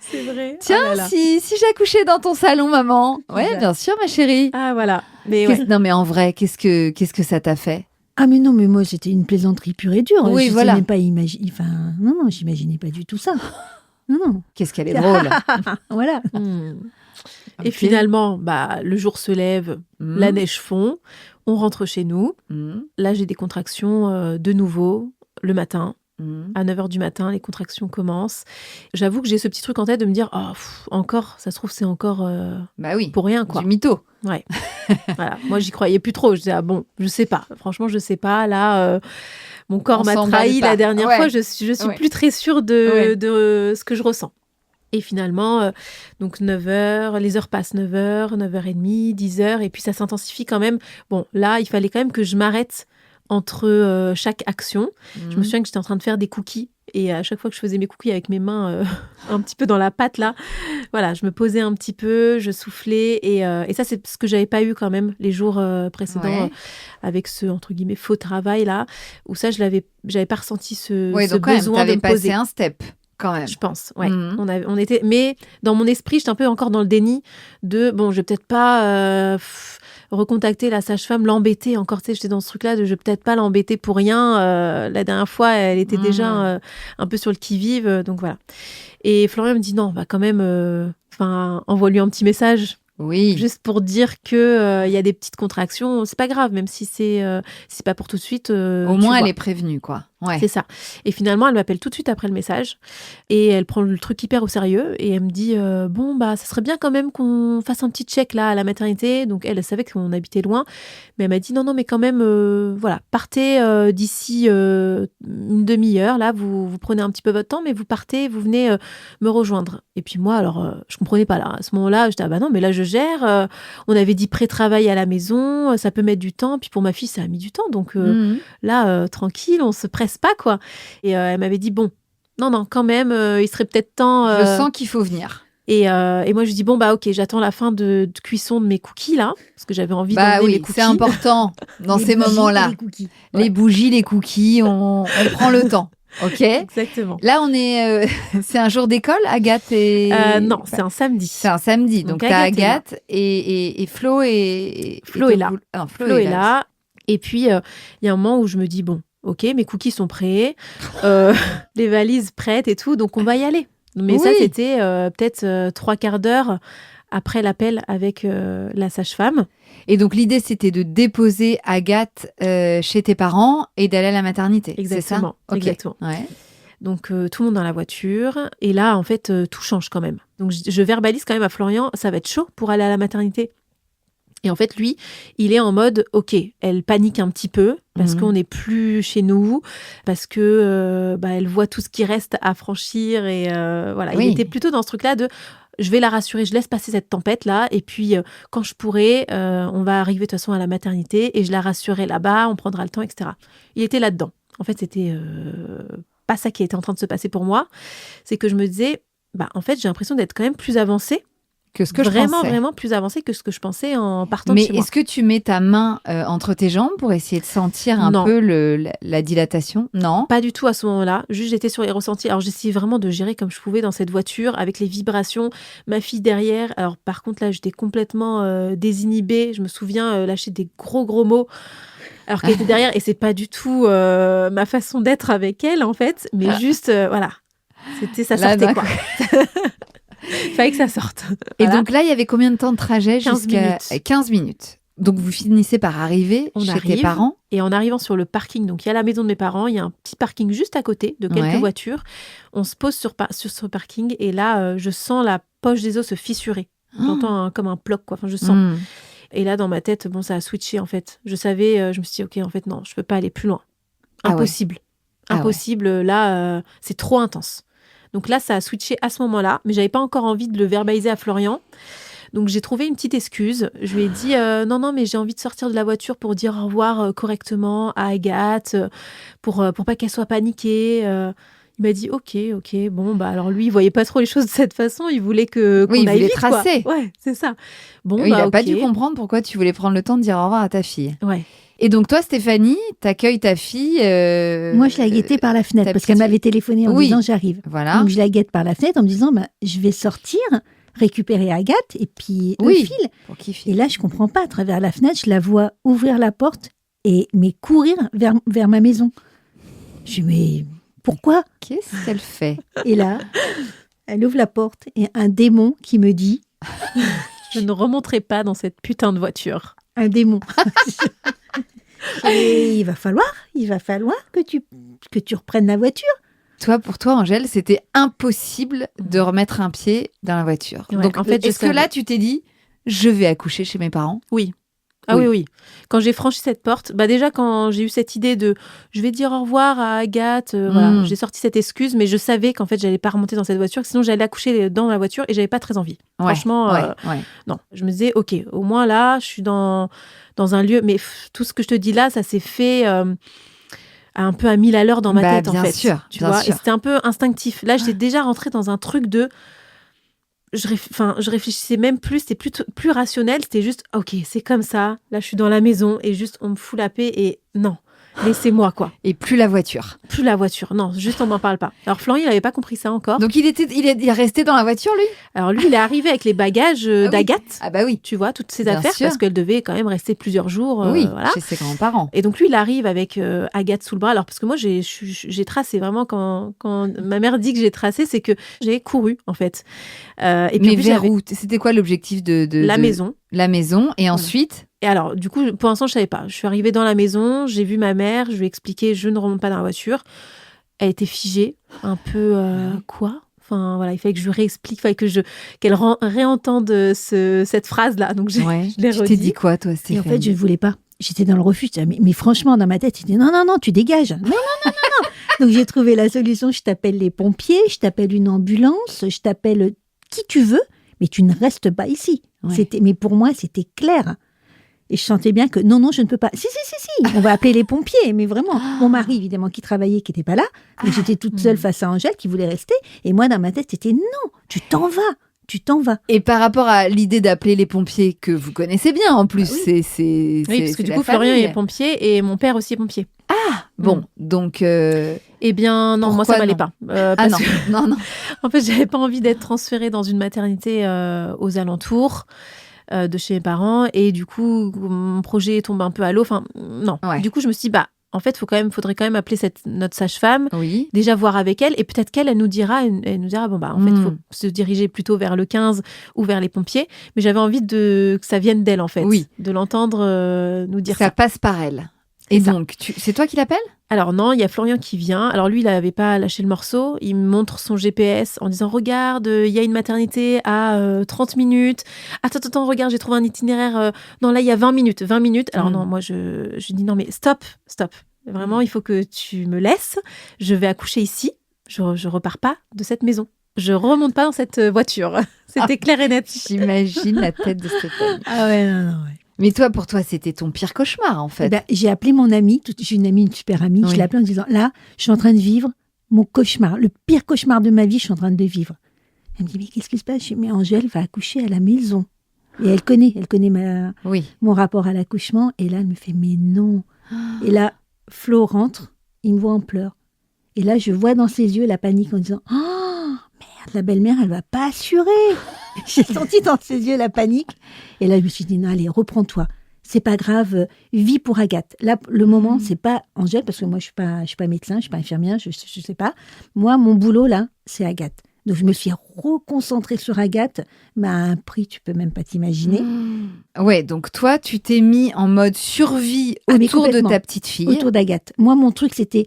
[SPEAKER 2] C'est vrai.
[SPEAKER 1] Tiens, si j'accouchais dans ton salon, maman. Ouais, bien sûr, ma chérie.
[SPEAKER 2] Ah, voilà. Mais
[SPEAKER 1] Non, mais en vrai, qu'est-ce que ça t'a fait ?
[SPEAKER 3] Ah mais non, mais moi c'était une plaisanterie pure et dure.
[SPEAKER 1] Oui,
[SPEAKER 3] je n'ai pas imaginé. Enfin, non, j'imaginais pas du tout ça. Non.
[SPEAKER 1] Qu'est-ce qu'elle est drôle.
[SPEAKER 3] Voilà.
[SPEAKER 2] Et finalement, le jour se lève, la neige fond, on rentre chez nous. Là, j'ai des contractions de nouveau le matin. À 9h du matin, les contractions commencent. J'avoue que j'ai ce petit truc en tête de me dire encore, ça se trouve, c'est encore pour rien, quoi.
[SPEAKER 1] Du mytho.
[SPEAKER 2] Ouais. Voilà. Moi, j'y croyais plus trop. Je disais, je sais pas. Franchement, je sais pas. Là, mon corps m'a trahi la dernière fois, je suis plus très sûre de ce que je ressens. Et finalement, donc 9h, les heures passent 9h, 9h30, 10h, et puis ça s'intensifie quand même. Bon, là, il fallait quand même que je m'arrête entre chaque action. Je me souviens que j'étais en train de faire des cookies, et à chaque fois que je faisais mes cookies avec mes mains un petit peu dans la pâte, là, voilà, je me posais un petit peu, je soufflais, et ça, c'est ce que j'avais pas eu quand même les jours précédents, avec ce, entre guillemets, faux travail, là, où ça, j'avais pas ressenti ce besoin de me poser.
[SPEAKER 1] Passé un step. Quand même.
[SPEAKER 2] Je pense, ouais. On était, mais dans mon esprit, j'étais un peu encore dans le déni de, bon, je vais peut-être pas recontacter la sage-femme, l'embêter encore, tu sais, j'étais dans ce truc-là de je vais peut-être pas l'embêter pour rien. La dernière fois, elle était déjà un peu sur le qui-vive, donc voilà. Et Florian me dit non, bah quand même, envoie-lui un petit message.
[SPEAKER 1] Oui.
[SPEAKER 2] Juste pour dire que y a des petites contractions, c'est pas grave, même si c'est pas pour tout de suite.
[SPEAKER 1] Au moins, elle est prévenue, quoi. Ouais.
[SPEAKER 2] C'est ça. Et finalement, elle m'appelle tout de suite après le message et elle prend le truc hyper au sérieux et elle me dit bon bah ça serait bien quand même qu'on fasse un petit check là à la maternité. Donc elle savait qu'on habitait loin, mais elle m'a dit non mais quand même voilà, partez d'ici une demi-heure là, vous prenez un petit peu votre temps, mais vous partez, vous venez me rejoindre. Et puis moi alors je comprenais pas là. À ce moment-là, j'étais ah bah non mais là je gère. On avait dit pré-travail à la maison, ça peut mettre du temps. Puis pour ma fille ça a mis du temps, donc là tranquille, on se presse pas quoi. Et elle m'avait dit bon non quand même il serait peut-être temps
[SPEAKER 1] je sens qu'il faut venir.
[SPEAKER 2] Et moi je lui dis bon bah ok, j'attends la fin de cuisson de mes cookies là parce que j'avais envie d'emmener mes cookies.
[SPEAKER 1] C'est important dans ces moments-là. Les bougies, les cookies, on prend le temps. Ok.
[SPEAKER 2] Exactement.
[SPEAKER 1] Là on est c'est un jour d'école, Agathe et
[SPEAKER 2] non, c'est un samedi.
[SPEAKER 1] C'est un samedi, donc t'as Agathe et Flo est
[SPEAKER 2] là. Flo est là. Et puis il y a un moment où je me dis bon ok, mes cookies sont prêts, les valises prêtes et tout, donc on va y aller. Mais ça, c'était peut-être 3/4 d'heure après l'appel avec la sage-femme.
[SPEAKER 1] Et donc, l'idée, c'était de déposer Agathe chez tes parents et d'aller à la maternité.
[SPEAKER 2] Exactement.
[SPEAKER 1] C'est ça ?
[SPEAKER 2] Exactement.
[SPEAKER 1] Ouais.
[SPEAKER 2] Donc, tout le monde dans la voiture. Et là, en fait, tout change quand même. Donc, je verbalise quand même à Florian, ça va être chaud pour aller à la maternité. Et en fait, lui, il est en mode, ok, elle panique un petit peu parce qu'on n'est plus chez nous, parce que elle voit tout ce qui reste à franchir et voilà. Oui. Il était plutôt dans ce truc-là de, je vais la rassurer, je laisse passer cette tempête-là et puis quand je pourrai, on va arriver de toute façon à la maternité et je la rassurerai là-bas, on prendra le temps, etc. Il était là-dedans. En fait, c'était pas ça qui était en train de se passer pour moi. C'est que je me disais, en fait, j'ai l'impression d'être quand même plus avancée.
[SPEAKER 1] Que ce que je pensais.
[SPEAKER 2] Vraiment plus avancé que ce que je pensais en partant de chez moi.
[SPEAKER 1] Mais est-ce que tu mets ta main entre tes jambes pour essayer de sentir un peu la dilatation ? Non.
[SPEAKER 2] Pas du tout à ce moment-là. Juste, j'étais sur les ressentis. Alors, j'essayais vraiment de gérer comme je pouvais dans cette voiture avec les vibrations. Ma fille derrière. Alors, par contre, là, j'étais complètement désinhibée. Je me souviens lâcher des gros mots. Alors qu'elle était derrière. Et c'est pas du tout ma façon d'être avec elle, en fait. Mais juste, voilà. Ça sortait, quoi. Il fallait que ça sorte.
[SPEAKER 1] Et donc là, il y avait combien de temps de trajet
[SPEAKER 2] 15
[SPEAKER 1] jusqu'à 15 minutes. Donc vous finissez par arriver chez tes parents.
[SPEAKER 2] Et en arrivant sur le parking, donc il y a la maison de mes parents, il y a un petit parking juste à côté de quelques voitures. On se pose sur ce parking et là, je sens la poche des os se fissurer. J'entends comme un ploc, quoi. Enfin, je sens. Et là, dans ma tête, bon, ça a switché en fait. Je savais, je me suis dit, ok, en fait, non, je peux pas aller plus loin. Impossible. Impossible. Là, c'est trop intense. Donc là, ça a switché à ce moment-là, mais j'avais pas encore envie de le verbaliser à Florian. Donc j'ai trouvé une petite excuse. Je lui ai dit non, mais j'ai envie de sortir de la voiture pour dire au revoir correctement à Agathe, pour pas qu'elle soit paniquée. Il m'a dit ok, bon bah alors lui il voyait pas trop les choses de cette façon. Il voulait qu'on aille vite,
[SPEAKER 1] tracer.
[SPEAKER 2] Quoi. Ouais, c'est ça. Bon,
[SPEAKER 1] il a pas dû comprendre pourquoi tu voulais prendre le temps de dire au revoir à ta fille.
[SPEAKER 2] Ouais.
[SPEAKER 1] Et donc toi, Stéphanie, t'accueilles ta fille.
[SPEAKER 3] Moi, je la guettais par la fenêtre parce qu'elle m'avait téléphoné en disant j'arrive.
[SPEAKER 1] Voilà.
[SPEAKER 3] Donc je la guette par la fenêtre en me disant je vais sortir, récupérer Agathe et puis eux filent. Et là, je comprends pas. À travers la fenêtre, je la vois ouvrir la porte mais courir vers ma maison. Je dis mais pourquoi ?
[SPEAKER 1] Qu'est-ce qu'elle fait ?
[SPEAKER 3] Et là, elle ouvre la porte et un démon qui me dit
[SPEAKER 2] je ne remonterai pas dans cette putain de voiture.
[SPEAKER 3] Un démon. Et il va falloir que tu reprennes la voiture.
[SPEAKER 1] Pour toi, Angèle, c'était impossible de remettre un pied dans la voiture.
[SPEAKER 2] Ouais,
[SPEAKER 1] donc,
[SPEAKER 2] en fait,
[SPEAKER 1] est-ce que là, tu t'es dit, je vais accoucher chez mes parents ?
[SPEAKER 2] Oui. Ah oui. Quand j'ai franchi cette porte, déjà quand j'ai eu cette idée de je vais dire au revoir à Agathe, voilà, j'ai sorti cette excuse, mais je savais qu'en fait, j'allais pas remonter dans cette voiture, sinon j'allais accoucher dans la voiture et j'avais pas très envie. Franchement, non. Je me disais, ok, au moins là, je suis dans un lieu, mais tout ce que je te dis là, ça s'est fait un peu à 1000 à l'heure dans ma tête, en fait. Tu vois, et c'était un peu instinctif. Là, j'étais déjà rentrée dans un truc de... Je réfléchissais même plus, c'était plus rationnel, c'était juste, ok, c'est comme ça, là je suis dans la maison et juste on me fout la paix et non, laissez-moi quoi.
[SPEAKER 1] Et plus la voiture.
[SPEAKER 2] Plus la voiture, non, juste on m'en parle pas. Alors Florian, il n'avait pas compris ça encore.
[SPEAKER 1] Donc il est resté dans la voiture lui ?
[SPEAKER 2] Alors lui, il est arrivé avec les bagages d'Agathe.
[SPEAKER 1] Ah bah oui.
[SPEAKER 2] Tu vois, toutes ses affaires, parce qu'elle devait quand même rester plusieurs jours. Voilà.
[SPEAKER 1] Chez ses grands-parents.
[SPEAKER 2] Et donc lui, il arrive avec Agathe sous le bras. Alors parce que moi, j'ai tracé vraiment quand ma mère dit que j'ai tracé, c'est que j'ai couru en fait.
[SPEAKER 1] Et puis, mais vers où ? C'était quoi l'objectif de
[SPEAKER 2] la maison.
[SPEAKER 1] La maison et ensuite.
[SPEAKER 2] Et alors, du coup, pour l'instant, je savais pas. Je suis arrivée dans la maison, j'ai vu ma mère, je lui ai expliqué, je ne remonte pas dans la voiture. Elle était figée, un peu quoi ? Enfin, voilà, il fallait que je lui réexplique, il fallait qu'elle réentende cette phrase-là. Donc, je l'ai redit.
[SPEAKER 1] Tu t'es dit quoi, toi, Stéphanie ?
[SPEAKER 3] Et en fait, je ne voulais pas. J'étais dans le refus. Mais franchement, dans ma tête, c'était non, tu dégages. Non. Donc, j'ai trouvé la solution. Je t'appelle les pompiers, je t'appelle une ambulance, je t'appelle qui tu veux, mais tu ne restes pas ici. Mais pour moi, c'était clair. Et je sentais bien que non, je ne peux pas. Si, on va appeler les pompiers. Mais vraiment, mon mari, évidemment, qui travaillait, qui n'était pas là. Mais j'étais toute seule face à Angèle, qui voulait rester. Et moi, dans ma tête, c'était non, tu t'en vas.
[SPEAKER 1] Et par rapport à l'idée d'appeler les pompiers, que vous connaissez bien en plus,
[SPEAKER 2] oui, parce que du coup, Florian est pompier et mon père aussi est pompier.
[SPEAKER 1] Ah, bon, donc...
[SPEAKER 2] Eh bien, non, moi, ça m'allait pas.
[SPEAKER 1] Non.
[SPEAKER 2] En fait, j'avais pas envie d'être transférée dans une maternité aux alentours de chez mes parents. Et du coup, mon projet tombe un peu à l'eau. Enfin, non. Ouais. Du coup, je me suis dit, en fait, faudrait quand même appeler notre sage-femme, déjà voir avec elle, et peut-être qu'elle nous dira, en fait, il faut se diriger plutôt vers le 15 ou vers les pompiers. Mais j'avais envie que ça vienne d'elle, en fait, de l'entendre nous dire ça.
[SPEAKER 1] Ça passe par elle. Et donc, c'est toi qui l'appelles ?
[SPEAKER 2] Alors non, il y a Florian qui vient. Alors lui, il n'avait pas lâché le morceau. Il me montre son GPS en disant « Regarde, il y a une maternité à 30 minutes. Attends, regarde, j'ai trouvé un itinéraire. Non, là, il y a 20 minutes. 20 minutes. » Alors non, moi, je dis « Non, mais stop. Vraiment, il faut que tu me laisses. Je vais accoucher ici. Je repars pas de cette maison. Je remonte pas dans cette voiture. » C'était clair et net.
[SPEAKER 1] J'imagine la tête de Stéphanie.
[SPEAKER 3] Ah ouais, non.
[SPEAKER 1] Mais pour toi, c'était ton pire cauchemar, en fait.
[SPEAKER 3] J'ai appelé mon amie, j'ai une super amie, je l'ai appelée en disant, là, je suis en train de vivre mon cauchemar, le pire cauchemar de ma vie, je suis en train de le vivre. Elle me dit, mais qu'est-ce qui se passe ? Je dis, mais Angèle va accoucher à la maison. Et elle connaît mon rapport à l'accouchement. Et là, elle me fait, mais non. Et là, Flo rentre, il me voit en pleurs. Et là, je vois dans ses yeux la panique en disant, oh, merde, la belle-mère, elle va pas assurer. J'ai senti dans ses yeux la panique. Et là, je me suis dit, non, allez, reprends-toi. C'est pas grave, vis pour Agathe. Là, le moment, c'est pas Angèle, parce que moi, je suis pas médecin, je suis pas infirmière, je sais pas. Moi, mon boulot, là, c'est Agathe. Donc, je me suis reconcentrée sur Agathe, mais à un prix, tu peux même pas t'imaginer.
[SPEAKER 1] Ouais, donc toi, tu t'es mis en mode survie autour de ta petite fille.
[SPEAKER 3] Autour d'Agathe. Moi, mon truc, c'était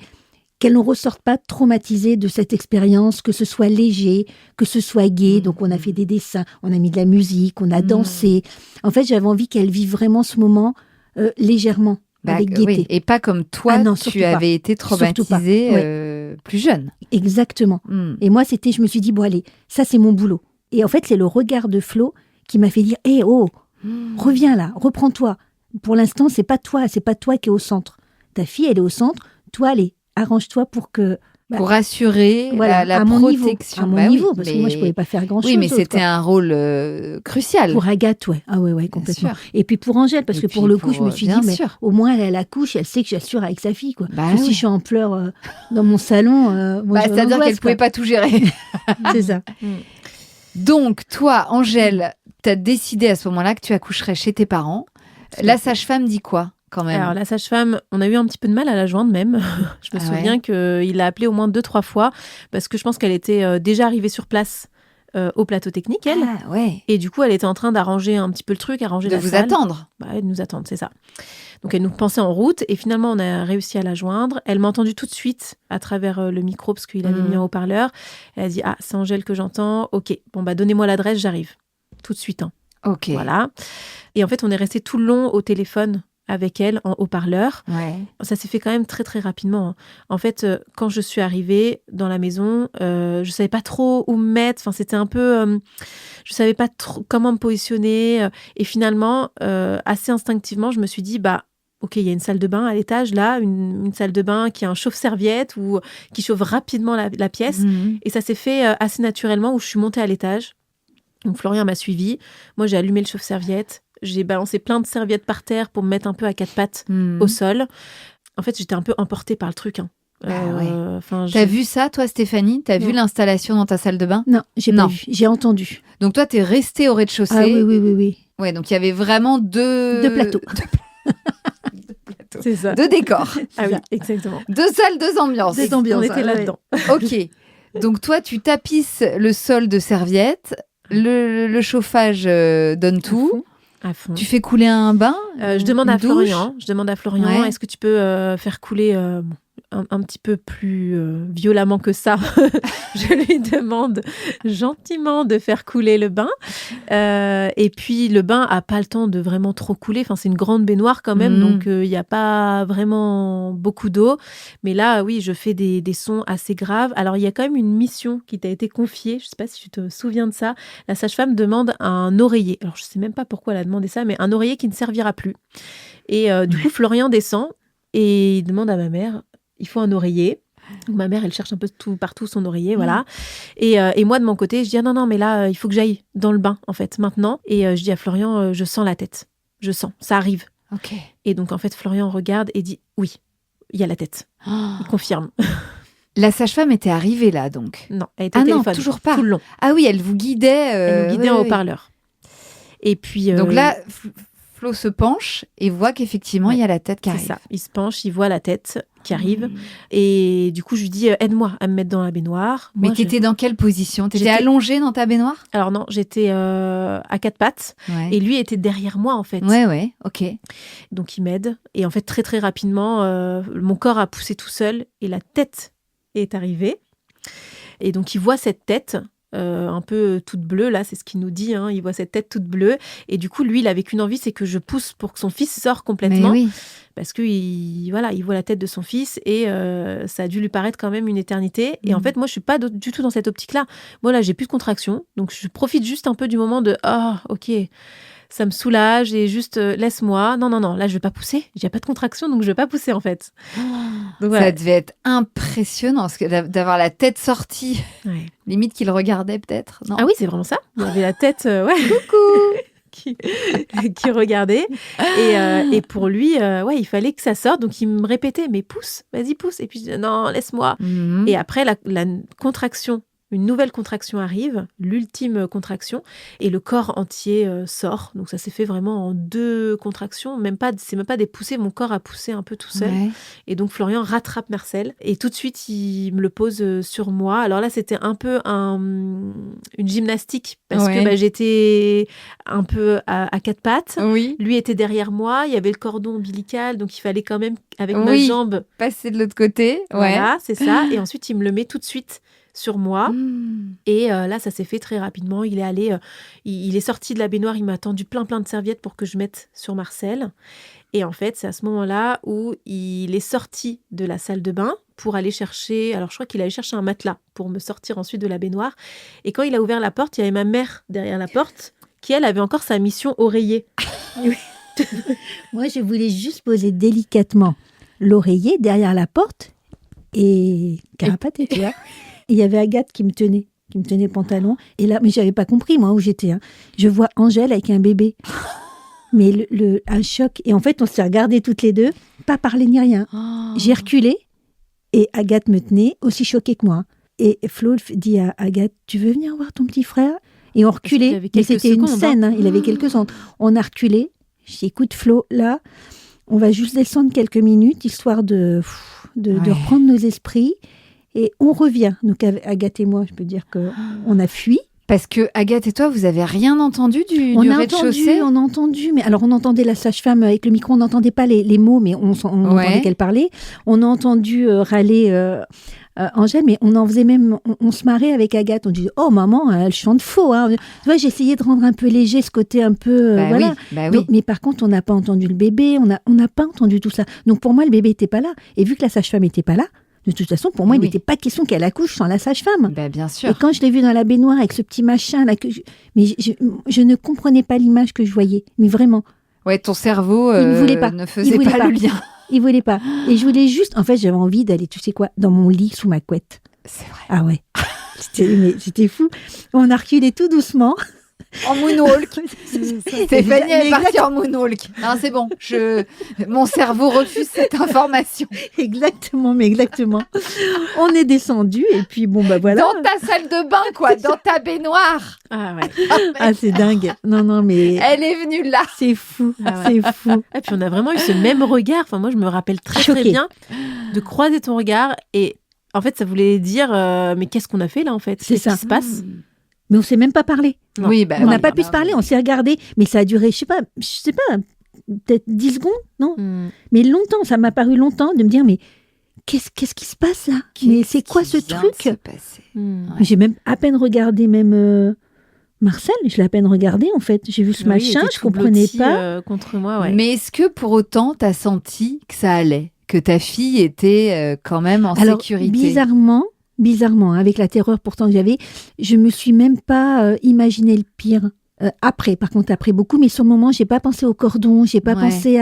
[SPEAKER 3] qu'elle ne ressorte pas traumatisée de cette expérience, que ce soit léger, que ce soit gai. Donc, on a fait des dessins, on a mis de la musique, on a dansé. En fait, j'avais envie qu'elle vive vraiment ce moment légèrement, avec gaieté. Oui.
[SPEAKER 1] Et pas comme toi, tu avais été traumatisée plus jeune.
[SPEAKER 3] Exactement. Et moi, je me suis dit, bon, allez, ça, c'est mon boulot. Et en fait, c'est le regard de Flo qui m'a fait dire, reviens là, reprends-toi. Pour l'instant, c'est pas toi qui es au centre. Ta fille, elle est au centre. Toi, allez, arrange-toi pour que...
[SPEAKER 1] pour assurer la protection.
[SPEAKER 3] À mon niveau, parce que moi, je ne pouvais pas faire grand-chose.
[SPEAKER 1] Oui, mais c'était un rôle crucial.
[SPEAKER 3] Pour Agathe, ouais. Ah ouais, complètement. Et puis pour Angèle, parce que pour le coup, je me suis dit, mais au moins, elle accouche, elle sait que j'assure avec sa fille, quoi. Si je suis en pleurs dans mon salon...
[SPEAKER 1] c'est-à-dire qu'elle ne pouvait pas tout gérer.
[SPEAKER 3] C'est ça.
[SPEAKER 1] Donc, toi, Angèle, tu as décidé à ce moment-là que tu accoucherais chez tes parents. La sage-femme dit quoi ? Quand même.
[SPEAKER 2] Alors, la sage-femme, on a eu un petit peu de mal à la joindre même. Je me souviens qu'il l'a appelée au moins 2-3 fois parce que je pense qu'elle était déjà arrivée sur place au plateau technique, elle.
[SPEAKER 1] Ah, ouais.
[SPEAKER 2] Et du coup, elle était en train d'arranger un petit peu le truc, arranger la salle.
[SPEAKER 1] De vous attendre.
[SPEAKER 2] De nous attendre, c'est ça. Donc, elle nous pensait en route et finalement, on a réussi à la joindre. Elle m'a entendu tout de suite à travers le micro parce qu'il avait mis un haut-parleur. Elle a dit, c'est Angèle que j'entends. Ok, bon, donnez-moi l'adresse, j'arrive. Tout de suite,
[SPEAKER 1] Ok.
[SPEAKER 2] Voilà. Et en fait, on est resté tout le long au téléphone avec elle en haut-parleur.
[SPEAKER 1] Ouais.
[SPEAKER 2] Ça s'est fait quand même très, très rapidement. En fait, quand je suis arrivée dans la maison, je savais pas trop où me mettre. Enfin, c'était un peu... je savais pas trop comment me positionner. Et finalement, assez instinctivement, je me suis dit, ok, il y a une salle de bain à l'étage, là, une salle de bain qui a un chauffe-serviette ou qui chauffe rapidement la pièce.
[SPEAKER 1] Mmh.
[SPEAKER 2] Et ça s'est fait assez naturellement où je suis montée à l'étage. Donc Florian m'a suivie. Moi, j'ai allumé le chauffe-serviette. J'ai balancé plein de serviettes par terre pour me mettre un peu à quatre pattes au sol. En fait, j'étais un peu emportée par le truc.
[SPEAKER 1] T'as vu ça, toi, Stéphanie ? T'as vu l'installation dans ta salle de bain ?
[SPEAKER 3] Non, j'ai pas vu. J'ai entendu.
[SPEAKER 1] Donc toi, t'es restée au rez-de-chaussée.
[SPEAKER 3] Ah oui.
[SPEAKER 1] Ouais, donc il y avait vraiment deux
[SPEAKER 3] plateaux.
[SPEAKER 2] C'est ça.
[SPEAKER 1] Deux décors.
[SPEAKER 2] Ah oui, exactement.
[SPEAKER 1] Deux salles, deux ambiances.
[SPEAKER 2] On était là-dedans.
[SPEAKER 1] Ok. Donc toi, tu tapisses le sol de serviettes. Le chauffage donne tout.
[SPEAKER 2] À fond.
[SPEAKER 1] Tu fais couler un bain.
[SPEAKER 2] Je demande à Florian.
[SPEAKER 1] Ouais.
[SPEAKER 2] Est-ce que tu peux faire couler un petit peu plus violemment que ça? Je lui demande gentiment de faire couler le bain. Et puis le bain a pas le temps de vraiment trop couler. Enfin, c'est une grande baignoire quand même, donc il y a pas vraiment beaucoup d'eau. Mais là, oui, je fais des sons assez graves. Alors il y a quand même une mission qui t'a été confiée. Je sais pas si tu te souviens de ça. La sage-femme demande un oreiller. Alors je sais même pas pourquoi elle a demandé ça, mais un oreiller qui ne servira plus. Et du coup, Florian descend et il demande à ma mère, il faut un oreiller. Donc, ma mère, elle cherche un peu partout son oreiller, voilà. Et moi, de mon côté, je dis, non, mais là, il faut que j'aille dans le bain, en fait, maintenant. Et je dis à Florian, je sens la tête. Je sens, ça arrive.
[SPEAKER 1] Ok.
[SPEAKER 2] Et donc, en fait, Florian regarde et dit, oui, il y a la tête. Il confirme.
[SPEAKER 1] La sage-femme était arrivée là, donc.
[SPEAKER 2] Non, elle était au téléphone.
[SPEAKER 1] Non, toujours pas.
[SPEAKER 2] Tout le long.
[SPEAKER 1] Ah oui, elle vous guidait.
[SPEAKER 2] Elle nous guidait en haut-parleur. Et puis...
[SPEAKER 1] Donc là... Flo se penche et voit qu'effectivement, il y a la tête qui arrive.
[SPEAKER 2] C'est ça. Il se penche, il voit la tête qui arrive. Et du coup, je lui dis, aide-moi à me mettre dans la baignoire.
[SPEAKER 1] Mais t'étais dans quelle position ? T'étais allongée dans ta baignoire ?
[SPEAKER 2] Alors non, j'étais à quatre pattes.
[SPEAKER 1] Ouais.
[SPEAKER 2] Et lui était derrière moi, en fait.
[SPEAKER 1] Ouais, ok.
[SPEAKER 2] Donc, il m'aide. Et en fait, très, très rapidement, mon corps a poussé tout seul et la tête est arrivée. Et donc, il voit cette tête... un peu toute bleue, là, c'est ce qu'il nous dit, hein. Il voit cette tête toute bleue, et du coup, lui, il avait qu'une envie, c'est que je pousse pour que son fils sorte complètement, parce que il voit la tête de son fils, et ça a dû lui paraître quand même une éternité, et en fait, moi, je suis pas du tout dans cette optique-là. Moi, là, j'ai plus de contraction, donc je profite juste un peu du moment de « Ah, ok ». Ça me soulage et juste laisse-moi. Non, là je vais pas pousser. Il n'y a pas de contraction, donc je vais pas pousser en fait. Donc, voilà.
[SPEAKER 1] Ça devait être impressionnant d'avoir la tête sortie. Ouais. Limite qu'il regardait peut-être. Non.
[SPEAKER 2] Ah oui, c'est vraiment ça. Il avait la tête
[SPEAKER 1] coucou
[SPEAKER 2] qui regardait. Et pour lui, il fallait que ça sorte. Donc il me répétait, mais pousse, vas-y pousse. Et puis je dis, non, laisse-moi. Et après la contraction. Une nouvelle contraction arrive, l'ultime contraction, et le corps entier sort. Donc ça s'est fait vraiment en 2 contractions, c'est même pas des poussées, mon corps a poussé un peu tout seul. Ouais. Et donc Florian rattrape Marcel, et tout de suite il me le pose sur moi. Alors là c'était un peu une gymnastique, parce que j'étais un peu à quatre pattes. Oui. Lui était derrière moi, il y avait le cordon ombilical, donc il fallait quand même, avec ma jambe...
[SPEAKER 1] passer de l'autre côté.
[SPEAKER 2] Voilà, c'est ça. Et ensuite il me le met tout de suite sur moi. Et là, ça s'est fait très rapidement. Il est allé, il est sorti de la baignoire, il m'a tendu plein de serviettes pour que je mette sur Marcel. Et en fait, c'est à ce moment-là où il est sorti de la salle de bain pour aller chercher, alors je crois qu'il allait chercher un matelas pour me sortir ensuite de la baignoire. Et quand il a ouvert la porte, il y avait ma mère derrière la porte qui, elle, avait encore sa mission oreiller.
[SPEAKER 3] Moi, je voulais juste poser délicatement l'oreiller derrière la porte et carapater, tu vois. Il y avait Agathe qui me tenait le pantalon. Et là, mais j'avais pas compris, moi, où j'étais. Hein. Je vois Angèle avec un bébé. Mais un choc. Et en fait, on s'est regardés toutes les deux, pas parler ni rien. Oh. J'ai reculé et Agathe me tenait, aussi choquée que moi. Et Flo dit à Agathe, tu veux venir voir ton petit frère ? Et on reculait. Mais c'était une scène, hein. Il avait quelques secondes. On a reculé. J'ai dit, écoute Flo, là, on va juste descendre quelques minutes, histoire de reprendre nos esprits. Et on revient. Donc, Agathe et moi, je peux dire qu'on a fui.
[SPEAKER 1] Parce que Agathe et toi, vous avez rien entendu du rez-de-chaussée?
[SPEAKER 3] On a entendu, mais alors on entendait la sage-femme avec le micro, on n'entendait pas les mots, mais on entendait qu'elle parlait. On a entendu râler Angèle, mais on en faisait même, on se marrait avec Agathe. On disait, oh maman, elle chante faux. Hein. Tu vois, j'essayais de rendre un peu léger ce côté un peu, voilà.
[SPEAKER 1] Oui.
[SPEAKER 3] Mais par contre, on n'a pas entendu le bébé, on n'a pas entendu tout ça. Donc pour moi, le bébé n'était pas là. Et vu que la sage-femme n'était pas là, de toute façon, pour moi, il n'était pas question qu'elle accouche sans la sage-femme.
[SPEAKER 1] Bien sûr.
[SPEAKER 3] Et quand je l'ai vue dans la baignoire avec ce petit machin là, mais je ne comprenais pas l'image que je voyais, mais vraiment.
[SPEAKER 1] Ouais, ton cerveau ne faisait pas le lien.
[SPEAKER 3] Il voulait pas. Et je voulais juste, en fait, j'avais envie d'aller, tu sais quoi, dans mon lit sous ma couette.
[SPEAKER 1] C'est vrai.
[SPEAKER 3] Ah ouais. C'était fou. On a reculé tout doucement.
[SPEAKER 1] En moonwalk. Stéphanie est partie en moonwalk. Non, c'est bon. Mon cerveau refuse cette information.
[SPEAKER 3] Exactement. On est descendu et puis bon, bah voilà.
[SPEAKER 1] Dans ta salle de bain, quoi. Dans ta baignoire.
[SPEAKER 3] Ah ouais. Ah, c'est dingue. Non, mais.
[SPEAKER 1] Elle est venue là.
[SPEAKER 3] C'est fou. C'est fou.
[SPEAKER 2] Et puis on a vraiment eu ce même regard. Enfin, moi, je me rappelle très bien de croiser ton regard. Et en fait, ça voulait dire mais qu'est-ce qu'on a fait là, en fait? Qu'est-ce qui se passe?
[SPEAKER 3] Mais on ne s'est même pas parlé.
[SPEAKER 2] Non.
[SPEAKER 1] Oui,
[SPEAKER 3] on n'a pas pu se parler, on s'est regardé. Mais ça a duré, je sais pas, peut-être 10 secondes, non? Mais longtemps, ça m'a paru longtemps de me dire, mais qu'est-ce qui se passe là? Mais c'est quoi ce truc? J'ai même à peine regardé, même Marcel, je l'ai à peine regardé en fait. J'ai vu ce machin, je ne comprenais pas.
[SPEAKER 2] Contre moi, ouais.
[SPEAKER 1] Mais est-ce que pour autant, tu as senti que ça allait? Que ta fille était quand même en sécurité?
[SPEAKER 3] Bizarrement, avec la terreur pourtant que j'avais, je me suis même pas imaginé le pire. Après beaucoup, mais sur le moment, j'ai pas pensé au cordon, j'ai pas pensé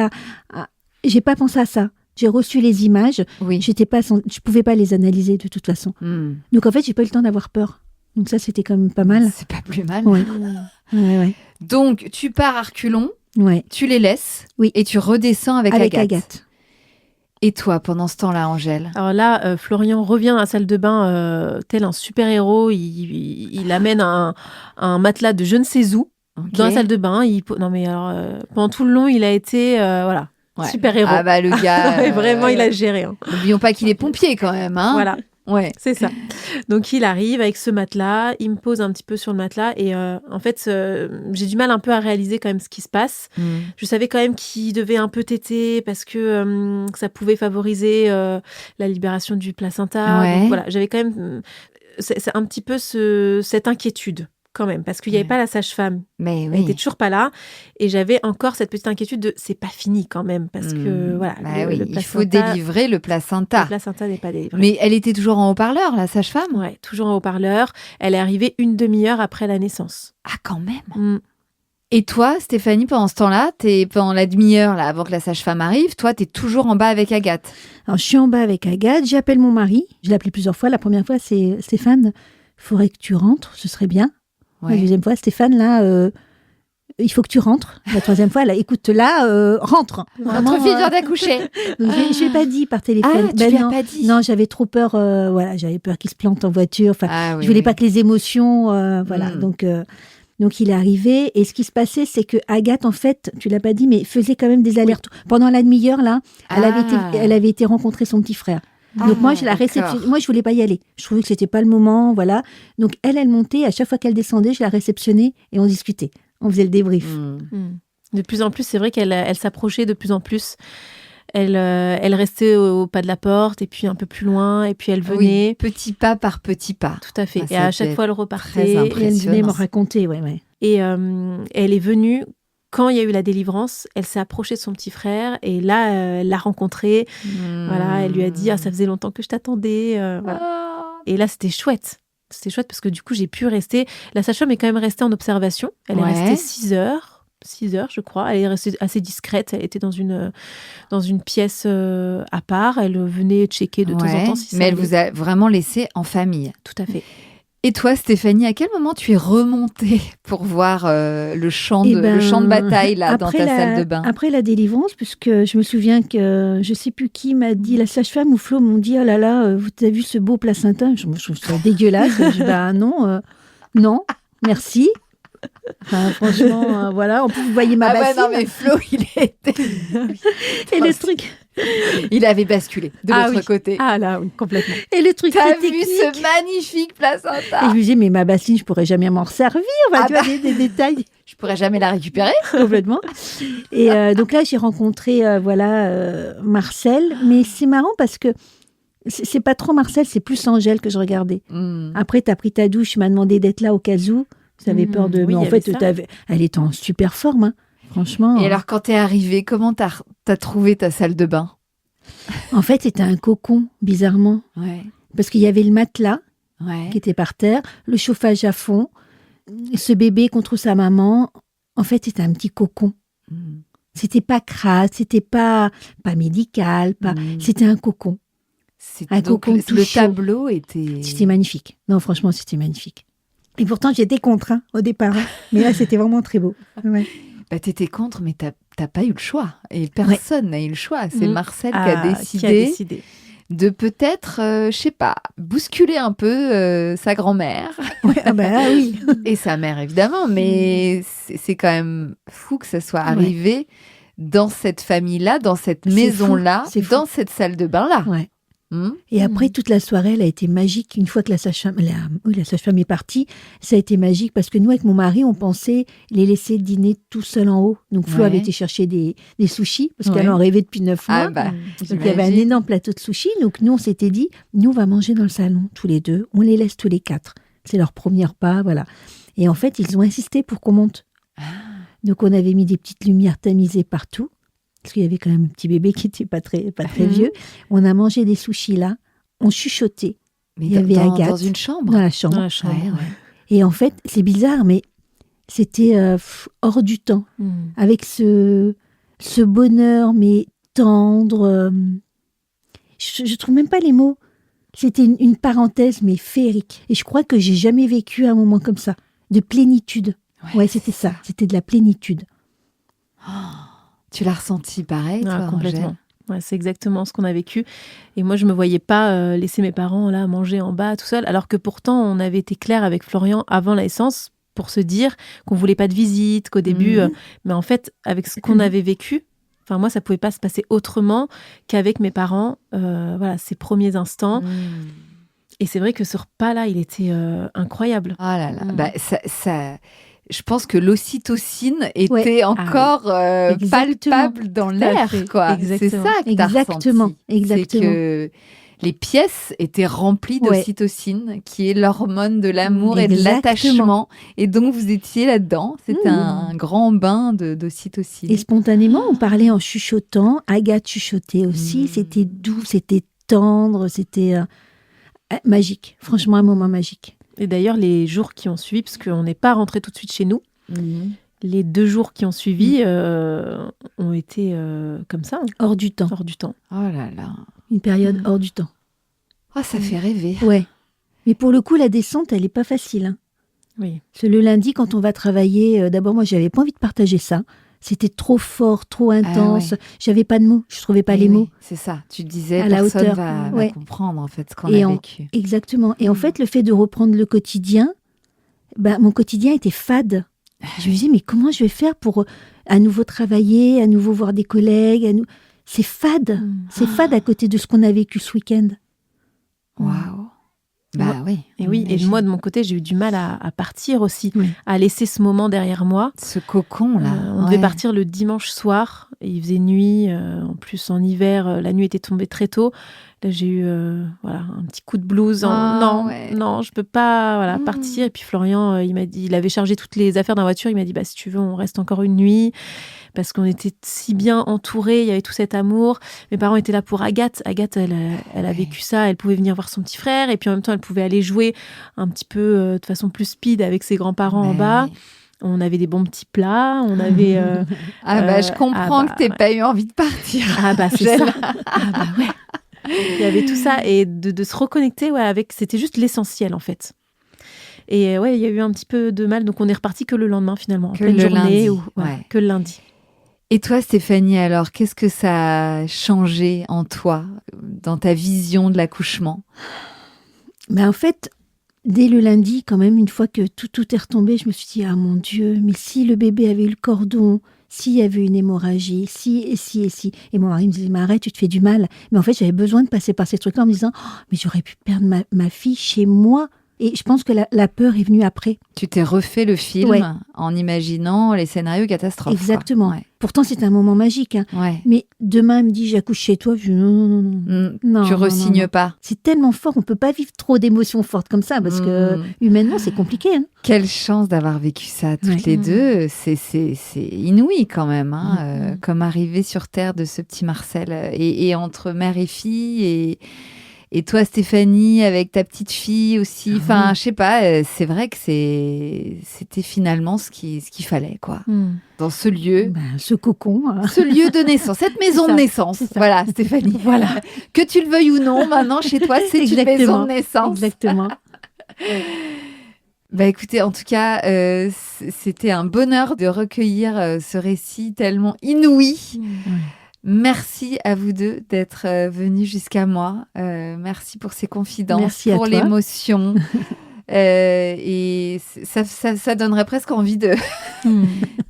[SPEAKER 3] j'ai pas pensé à ça. J'ai reçu les images, je pouvais pas les analyser de toute façon. Donc en fait, j'ai pas eu le temps d'avoir peur. Donc ça, c'était quand même pas mal.
[SPEAKER 1] C'est pas plus mal.
[SPEAKER 3] Ouais. Ouais.
[SPEAKER 1] Donc tu pars à reculons, tu les laisses, et tu redescends avec Agathe. Et toi, pendant ce temps-là, Angèle?
[SPEAKER 2] Alors là, Florian revient dans la salle de bain tel un super-héros. Il amène un matelas de je ne sais où dans la salle de bain. Non mais alors, pendant tout le long, il a été super-héros.
[SPEAKER 1] Ah bah le gars...
[SPEAKER 2] vraiment, il a géré. Hein.
[SPEAKER 1] N'oublions pas qu'il est pompier quand même. Hein.
[SPEAKER 2] Voilà.
[SPEAKER 1] Ouais.
[SPEAKER 2] C'est ça. Donc il arrive avec ce matelas, il me pose un petit peu sur le matelas et en fait j'ai du mal un peu à réaliser quand même ce qui se passe. Je savais quand même qu'il devait un peu téter parce que ça pouvait favoriser la libération du placenta. Donc, voilà, j'avais quand même c'est un petit peu cette inquiétude quand même parce qu'il n'y avait pas la sage-femme.
[SPEAKER 1] Mais
[SPEAKER 2] elle était toujours pas là et j'avais encore cette petite inquiétude de c'est pas fini quand même parce que voilà le placenta,
[SPEAKER 1] il faut délivrer le placenta.
[SPEAKER 2] Le placenta n'est pas délivré.
[SPEAKER 1] Mais elle était toujours en haut-parleur, la sage-femme?
[SPEAKER 2] Ouais, toujours en haut-parleur. Elle est arrivée une demi-heure après la naissance.
[SPEAKER 1] Ah, quand même. Et toi, Stéphanie, pendant ce temps-là, pendant la demi-heure là, avant que la sage-femme arrive, toi, t'es toujours en bas avec Agathe?
[SPEAKER 3] Alors, je suis en bas avec Agathe, j'appelle mon mari. Je l'ai appelé plusieurs fois. La première fois, c'est Stéphane, il faudrait que tu rentres, ce serait bien. La deuxième fois, Stéphane, là, il faut que tu rentres. La troisième fois, là, écoute, là, rentre.
[SPEAKER 1] Notre fille vient d'accoucher.
[SPEAKER 3] Je ne lui ai pas dit par téléphone.
[SPEAKER 1] Ah, tu lui as pas dit?
[SPEAKER 3] Non, j'avais trop peur. J'avais peur qu'il se plante en voiture. Enfin, je voulais pas que les émotions, voilà. Donc il est arrivé. Et ce qui se passait, c'est que Agathe, en fait, tu l'as pas dit, mais faisait quand même des allers-retours. Pendant la demi-heure, là, elle avait été rencontrer son petit frère. Donc moi, je la réceptionnais. Moi, je voulais pas y aller. Je trouvais que c'était pas le moment, voilà. Donc elle montait. À chaque fois qu'elle descendait, je la réceptionnais et on discutait. On faisait le débrief.
[SPEAKER 2] De plus en plus, c'est vrai qu'elle s'approchait de plus en plus. Elle restait au pas de la porte et puis un peu plus loin et puis elle venait.
[SPEAKER 1] Petit pas par petit pas.
[SPEAKER 2] Tout à fait. Et à chaque fois, elle repartait.
[SPEAKER 3] Et elle venait me raconter,
[SPEAKER 2] Et elle est venue. Quand il y a eu la délivrance, elle s'est approchée de son petit frère et là, elle l'a rencontré. Voilà, elle lui a dit « Ah, ça faisait longtemps que je t'attendais. » voilà. Et là, c'était chouette. C'était chouette parce que du coup, j'ai pu rester... La sage-femme est quand même restée en observation. Elle est restée 6 heures. 6 heures, je crois. Elle est restée assez discrète. Elle était dans une pièce à part. Elle venait checker de temps en temps si ça
[SPEAKER 1] mais elle
[SPEAKER 2] allait.
[SPEAKER 1] vous a vraiment laissé en famille.
[SPEAKER 2] Tout à fait.
[SPEAKER 1] Et toi, Stéphanie, à quel moment tu es remontée pour voir le champ de bataille là, dans ta salle de bain?
[SPEAKER 3] Après la délivrance, puisque je me souviens que je ne sais plus qui m'a dit, la sage-femme ou Flo m'ont dit « Oh là là, vous avez vu ce beau placenta ?» Je trouve ça dégueulasse. Je dis « Bah non, non, merci. » Enfin, franchement, voilà. En plus, vous voyez ma bassine.
[SPEAKER 1] Non, mais Flo, il était...
[SPEAKER 3] Et le truc...
[SPEAKER 1] Il avait basculé de l'autre côté.
[SPEAKER 2] Ah là, oui, complètement.
[SPEAKER 3] Et le truc,
[SPEAKER 1] T'as
[SPEAKER 3] c'est
[SPEAKER 1] vu
[SPEAKER 3] technique.
[SPEAKER 1] ce magnifique placenta?
[SPEAKER 3] Et je lui disais, mais ma bassine, je pourrais jamais m'en servir. Enfin, tu vois, des détails
[SPEAKER 1] Je pourrais jamais la récupérer.
[SPEAKER 3] complètement. Et donc là, j'ai rencontré Marcel. Mais c'est marrant parce que c'est pas trop Marcel, c'est plus Angèle que je regardais. Après, tu as pris ta douche, tu m'as demandé d'être là au cas où. Tu avais peur de...
[SPEAKER 2] Oui,
[SPEAKER 3] mais en fait, elle était en super forme, hein. Franchement.
[SPEAKER 1] Et alors, quand t'es arrivée, comment t'as trouvé ta salle de bain?
[SPEAKER 3] En fait, c'était un cocon, bizarrement.
[SPEAKER 1] Ouais.
[SPEAKER 3] Parce qu'il y avait le matelas
[SPEAKER 1] Ouais.
[SPEAKER 3] qui était par terre, le chauffage à fond, ce bébé contre sa maman. En fait, c'était un petit cocon. C'était pas crasse, c'était pas médical, c'était un cocon. Un
[SPEAKER 1] Donc,
[SPEAKER 3] cocon tout
[SPEAKER 1] le
[SPEAKER 3] chaud.
[SPEAKER 1] tableau était...
[SPEAKER 3] C'était magnifique. Non, franchement, c'était magnifique. Et pourtant, j'étais contre au départ. Hein. Mais là, c'était vraiment très beau. Ouais.
[SPEAKER 1] Bah, t'étais contre, mais t'as pas eu le choix. Et personne n'a eu le choix. C'est Marcel qui a décidé de peut-être, je sais pas, bousculer un peu sa grand-mère.
[SPEAKER 3] Ouais, oui.
[SPEAKER 1] Et sa mère, évidemment. Mais c'est quand même fou que ça soit arrivé dans cette famille-là, dans cette maison-là, dans cette salle de bain-là.
[SPEAKER 3] Ouais. Et après, toute la soirée, elle a été magique. Une fois que la sage-femme est partie, ça a été magique parce que nous, avec mon mari, on pensait les laisser dîner tout seuls en haut. Donc, Flo avait été chercher des sushis parce qu'elle en rêvait depuis 9 mois. Donc, il y avait un énorme plateau de sushis. Donc, nous, on s'était dit, nous, on va manger dans le salon, tous les deux. On les laisse tous les 4. C'est leur premier repas, voilà. Et en fait, ils ont insisté pour qu'on monte. Donc, on avait mis des petites lumières tamisées partout. Parce qu'il y avait quand même un petit bébé qui n'était pas très vieux. On a mangé des sushis là, on chuchotait.
[SPEAKER 1] Mais
[SPEAKER 3] il y avait Agathe.
[SPEAKER 1] Dans une chambre?
[SPEAKER 3] Dans la chambre.
[SPEAKER 1] Ouais.
[SPEAKER 3] Et en fait, c'est bizarre, mais c'était hors du temps. Avec ce bonheur, mais tendre. Je trouve même pas les mots. C'était une parenthèse, mais féerique. Et je crois que j'ai jamais vécu un moment comme ça, de plénitude. Ouais, c'était ça. C'était de la plénitude.
[SPEAKER 1] Tu l'as ressenti pareil, toi,
[SPEAKER 2] complètement. Ouais, c'est exactement ce qu'on a vécu. Et moi, je me voyais pas laisser mes parents là manger en bas tout seul, alors que pourtant, on avait été clair avec Florian avant la naissance pour se dire qu'on voulait pas de visite, qu'au début... mais en fait, avec ce qu'on avait vécu, moi, ça pouvait pas se passer autrement qu'avec mes parents, ces premiers instants. Et c'est vrai que ce repas-là, il était incroyable.
[SPEAKER 1] Oh là là, ça... Je pense que l'ocytocine était encore palpable dans l'air, quoi. C'est ça que t'as ressenti.
[SPEAKER 3] Exactement.
[SPEAKER 1] C'est que les pièces étaient remplies d'ocytocine, qui est l'hormone de l'amour et de l'attachement. Et donc, vous étiez là-dedans. C'était un grand bain d'ocytocine.
[SPEAKER 3] Et spontanément, on parlait en chuchotant. Agathe chuchotait aussi. C'était doux, c'était tendre, c'était magique. Franchement, un moment magique.
[SPEAKER 2] Et d'ailleurs, les jours qui ont suivi, parce qu'on n'est pas rentré tout de suite chez nous, les 2 jours qui ont suivi ont été comme ça.
[SPEAKER 3] Hors du temps.
[SPEAKER 2] Hors du temps.
[SPEAKER 1] Oh là là.
[SPEAKER 3] Une période hors du temps.
[SPEAKER 1] Oh, ça fait rêver.
[SPEAKER 3] Ouais. Mais pour le coup, la descente, elle n'est pas facile. Hein.
[SPEAKER 2] Oui.
[SPEAKER 3] Parce que le lundi, quand on va travailler, d'abord, moi, j'avais pas envie de partager ça. C'était trop fort, trop intense. J'avais pas de mots. Je trouvais pas les mots.
[SPEAKER 1] C'est ça. Tu disais,
[SPEAKER 3] à la hauteur.
[SPEAKER 1] Va comprendre en fait ce qu'on a vécu.
[SPEAKER 3] Exactement. Et en fait, le fait de reprendre le quotidien, mon quotidien était fade. Je me disais, mais comment je vais faire pour à nouveau travailler, à nouveau voir des collègues C'est fade. C'est fade à côté de ce qu'on a vécu ce week-end.
[SPEAKER 1] Waouh. Oui.
[SPEAKER 2] Et oui, et moi de mon côté, j'ai eu du mal à partir aussi, à laisser ce moment derrière moi.
[SPEAKER 1] Ce cocon là.
[SPEAKER 2] On devait partir le dimanche soir, et il faisait nuit. En plus, en hiver, la nuit était tombée très tôt. Là, j'ai eu un petit coup de blues. Non, je peux pas partir. Et puis Florian, il m'a dit, il avait chargé toutes les affaires dans la voiture. Il m'a dit, si tu veux, on reste encore une nuit. Parce qu'on était si bien entourés, il y avait tout cet amour. Mes parents étaient là pour Agathe. Agathe, elle a vécu ça, elle pouvait venir voir son petit frère, et puis en même temps, elle pouvait aller jouer un petit peu de façon plus speed avec ses grands-parents en bas. On avait des bons petits plats, on avait...
[SPEAKER 1] je comprends que t'aies pas eu envie de partir.
[SPEAKER 2] C'est ça. Il y avait tout ça, et de se reconnecter avec... C'était juste l'essentiel, en fait. Et il y a eu un petit peu de mal, donc on est reparti que le lendemain, finalement, en pleine journée. Que le lundi.
[SPEAKER 1] Et toi, Stéphanie, alors, qu'est-ce que ça a changé en toi, dans ta vision de l'accouchement ?
[SPEAKER 3] En fait, dès le lundi, quand même, une fois que tout est retombé, je me suis dit, ah mon Dieu, mais si le bébé avait eu le cordon, s'il y avait une hémorragie, si. Et mon mari me disait, mais arrête, tu te fais du mal. Mais en fait, j'avais besoin de passer par ces trucs-là en me disant, mais j'aurais pu perdre ma fille chez moi. Et je pense que la peur est venue après.
[SPEAKER 1] Tu t'es refait le film en imaginant les scénarios catastrophes.
[SPEAKER 3] Exactement.
[SPEAKER 1] Ouais.
[SPEAKER 3] Pourtant, c'est un moment magique. Hein.
[SPEAKER 1] Ouais.
[SPEAKER 3] Mais demain, elle me dit, j'accouche chez toi. Je dis, non.
[SPEAKER 1] Tu re-signes pas.
[SPEAKER 3] C'est tellement fort. On ne peut pas vivre trop d'émotions fortes comme ça parce que humainement, c'est compliqué. Hein.
[SPEAKER 1] Quelle chance d'avoir vécu ça toutes les deux. C'est inouï quand même. Hein, comme arriver sur Terre de ce petit Marcel. Et entre mère et fille et toi, Stéphanie, avec ta petite fille aussi. Enfin, je sais pas, c'est vrai que c'était finalement ce qu'il fallait, quoi. Dans ce lieu.
[SPEAKER 3] Ce cocon.
[SPEAKER 1] Ce lieu de naissance, cette maison de naissance. Voilà, Stéphanie.
[SPEAKER 3] Voilà.
[SPEAKER 1] Que tu le veuilles ou non, maintenant, chez toi, c'est une maison de naissance.
[SPEAKER 3] Exactement.
[SPEAKER 1] Écoutez, en tout cas, c'était un bonheur de recueillir ce récit tellement inouï. Merci à vous deux d'être venus jusqu'à moi. Merci pour ces confidences, pour l'émotion. Et ça donnerait presque envie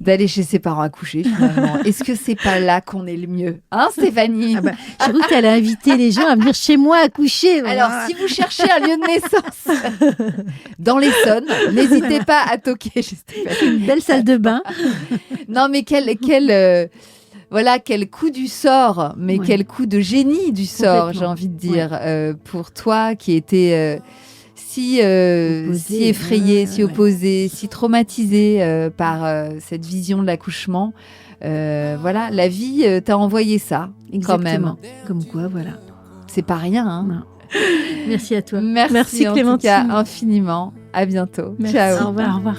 [SPEAKER 1] d'aller chez ses parents accoucher, finalement. Est-ce que c'est pas là qu'on est le mieux, hein, Stéphanie?
[SPEAKER 3] J'ai cru qu'elle a invité les gens à venir chez moi accoucher.
[SPEAKER 1] Alors, si vous cherchez un lieu de naissance dans l'Essonne, n'hésitez pas à toquer chez Stéphanie.
[SPEAKER 3] Une belle salle de bain.
[SPEAKER 1] Non, mais quel coup du sort, mais quel coup de génie du sort, j'ai envie de dire, pour toi qui étais si effrayée, si opposée, si traumatisée par cette vision de l'accouchement. La vie t'a envoyé ça.
[SPEAKER 3] Exactement.
[SPEAKER 1] Quand même.
[SPEAKER 3] Comme quoi, voilà.
[SPEAKER 1] C'est pas rien. Hein.
[SPEAKER 3] Non. Merci à toi.
[SPEAKER 1] Merci en tout cas infiniment. À bientôt.
[SPEAKER 3] Merci.
[SPEAKER 1] Ciao.
[SPEAKER 3] Au revoir.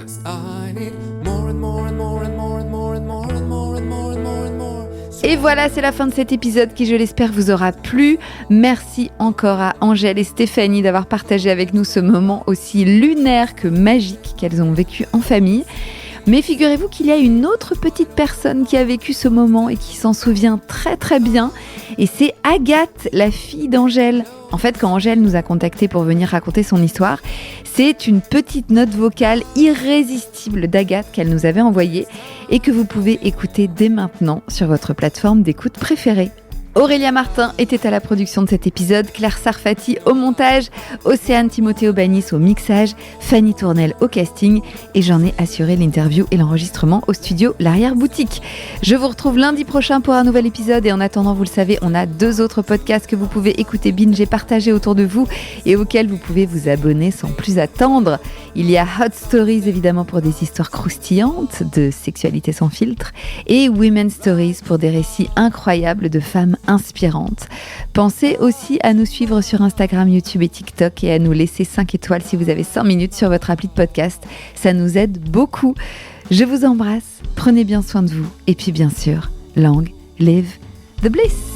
[SPEAKER 1] Et voilà, c'est la fin de cet épisode qui, je l'espère, vous aura plu. Merci encore à Angèle et Stéphanie d'avoir partagé avec nous ce moment aussi lunaire que magique qu'elles ont vécu en famille. Mais figurez-vous qu'il y a une autre petite personne qui a vécu ce moment et qui s'en souvient très très bien. Et c'est Agathe, la fille d'Angèle. En fait, quand Angèle nous a contactés pour venir raconter son histoire, c'est une petite note vocale irrésistible d'Agathe qu'elle nous avait envoyée et que vous pouvez écouter dès maintenant sur votre plateforme d'écoute préférée. Aurélia Martin était à la production de cet épisode, Claire Sarfati au montage, Océane Timothée Banis au mixage, Fanny Tournel au casting et j'en ai assuré l'interview et l'enregistrement au studio L'Arrière-Boutique. Je vous retrouve lundi prochain pour un nouvel épisode et en attendant, vous le savez, on a 2 autres podcasts que vous pouvez écouter, binger, partager autour de vous et auxquels vous pouvez vous abonner sans plus attendre. Il y a Hot Stories évidemment pour des histoires croustillantes de sexualité sans filtre et Women's Stories pour des récits incroyables de femmes inspirantes. Pensez aussi à nous suivre sur Instagram, YouTube et TikTok et à nous laisser 5 étoiles si vous avez 5 minutes sur votre appli de podcast. Ça nous aide beaucoup. Je vous embrasse, prenez bien soin de vous et puis bien sûr, long live the bliss.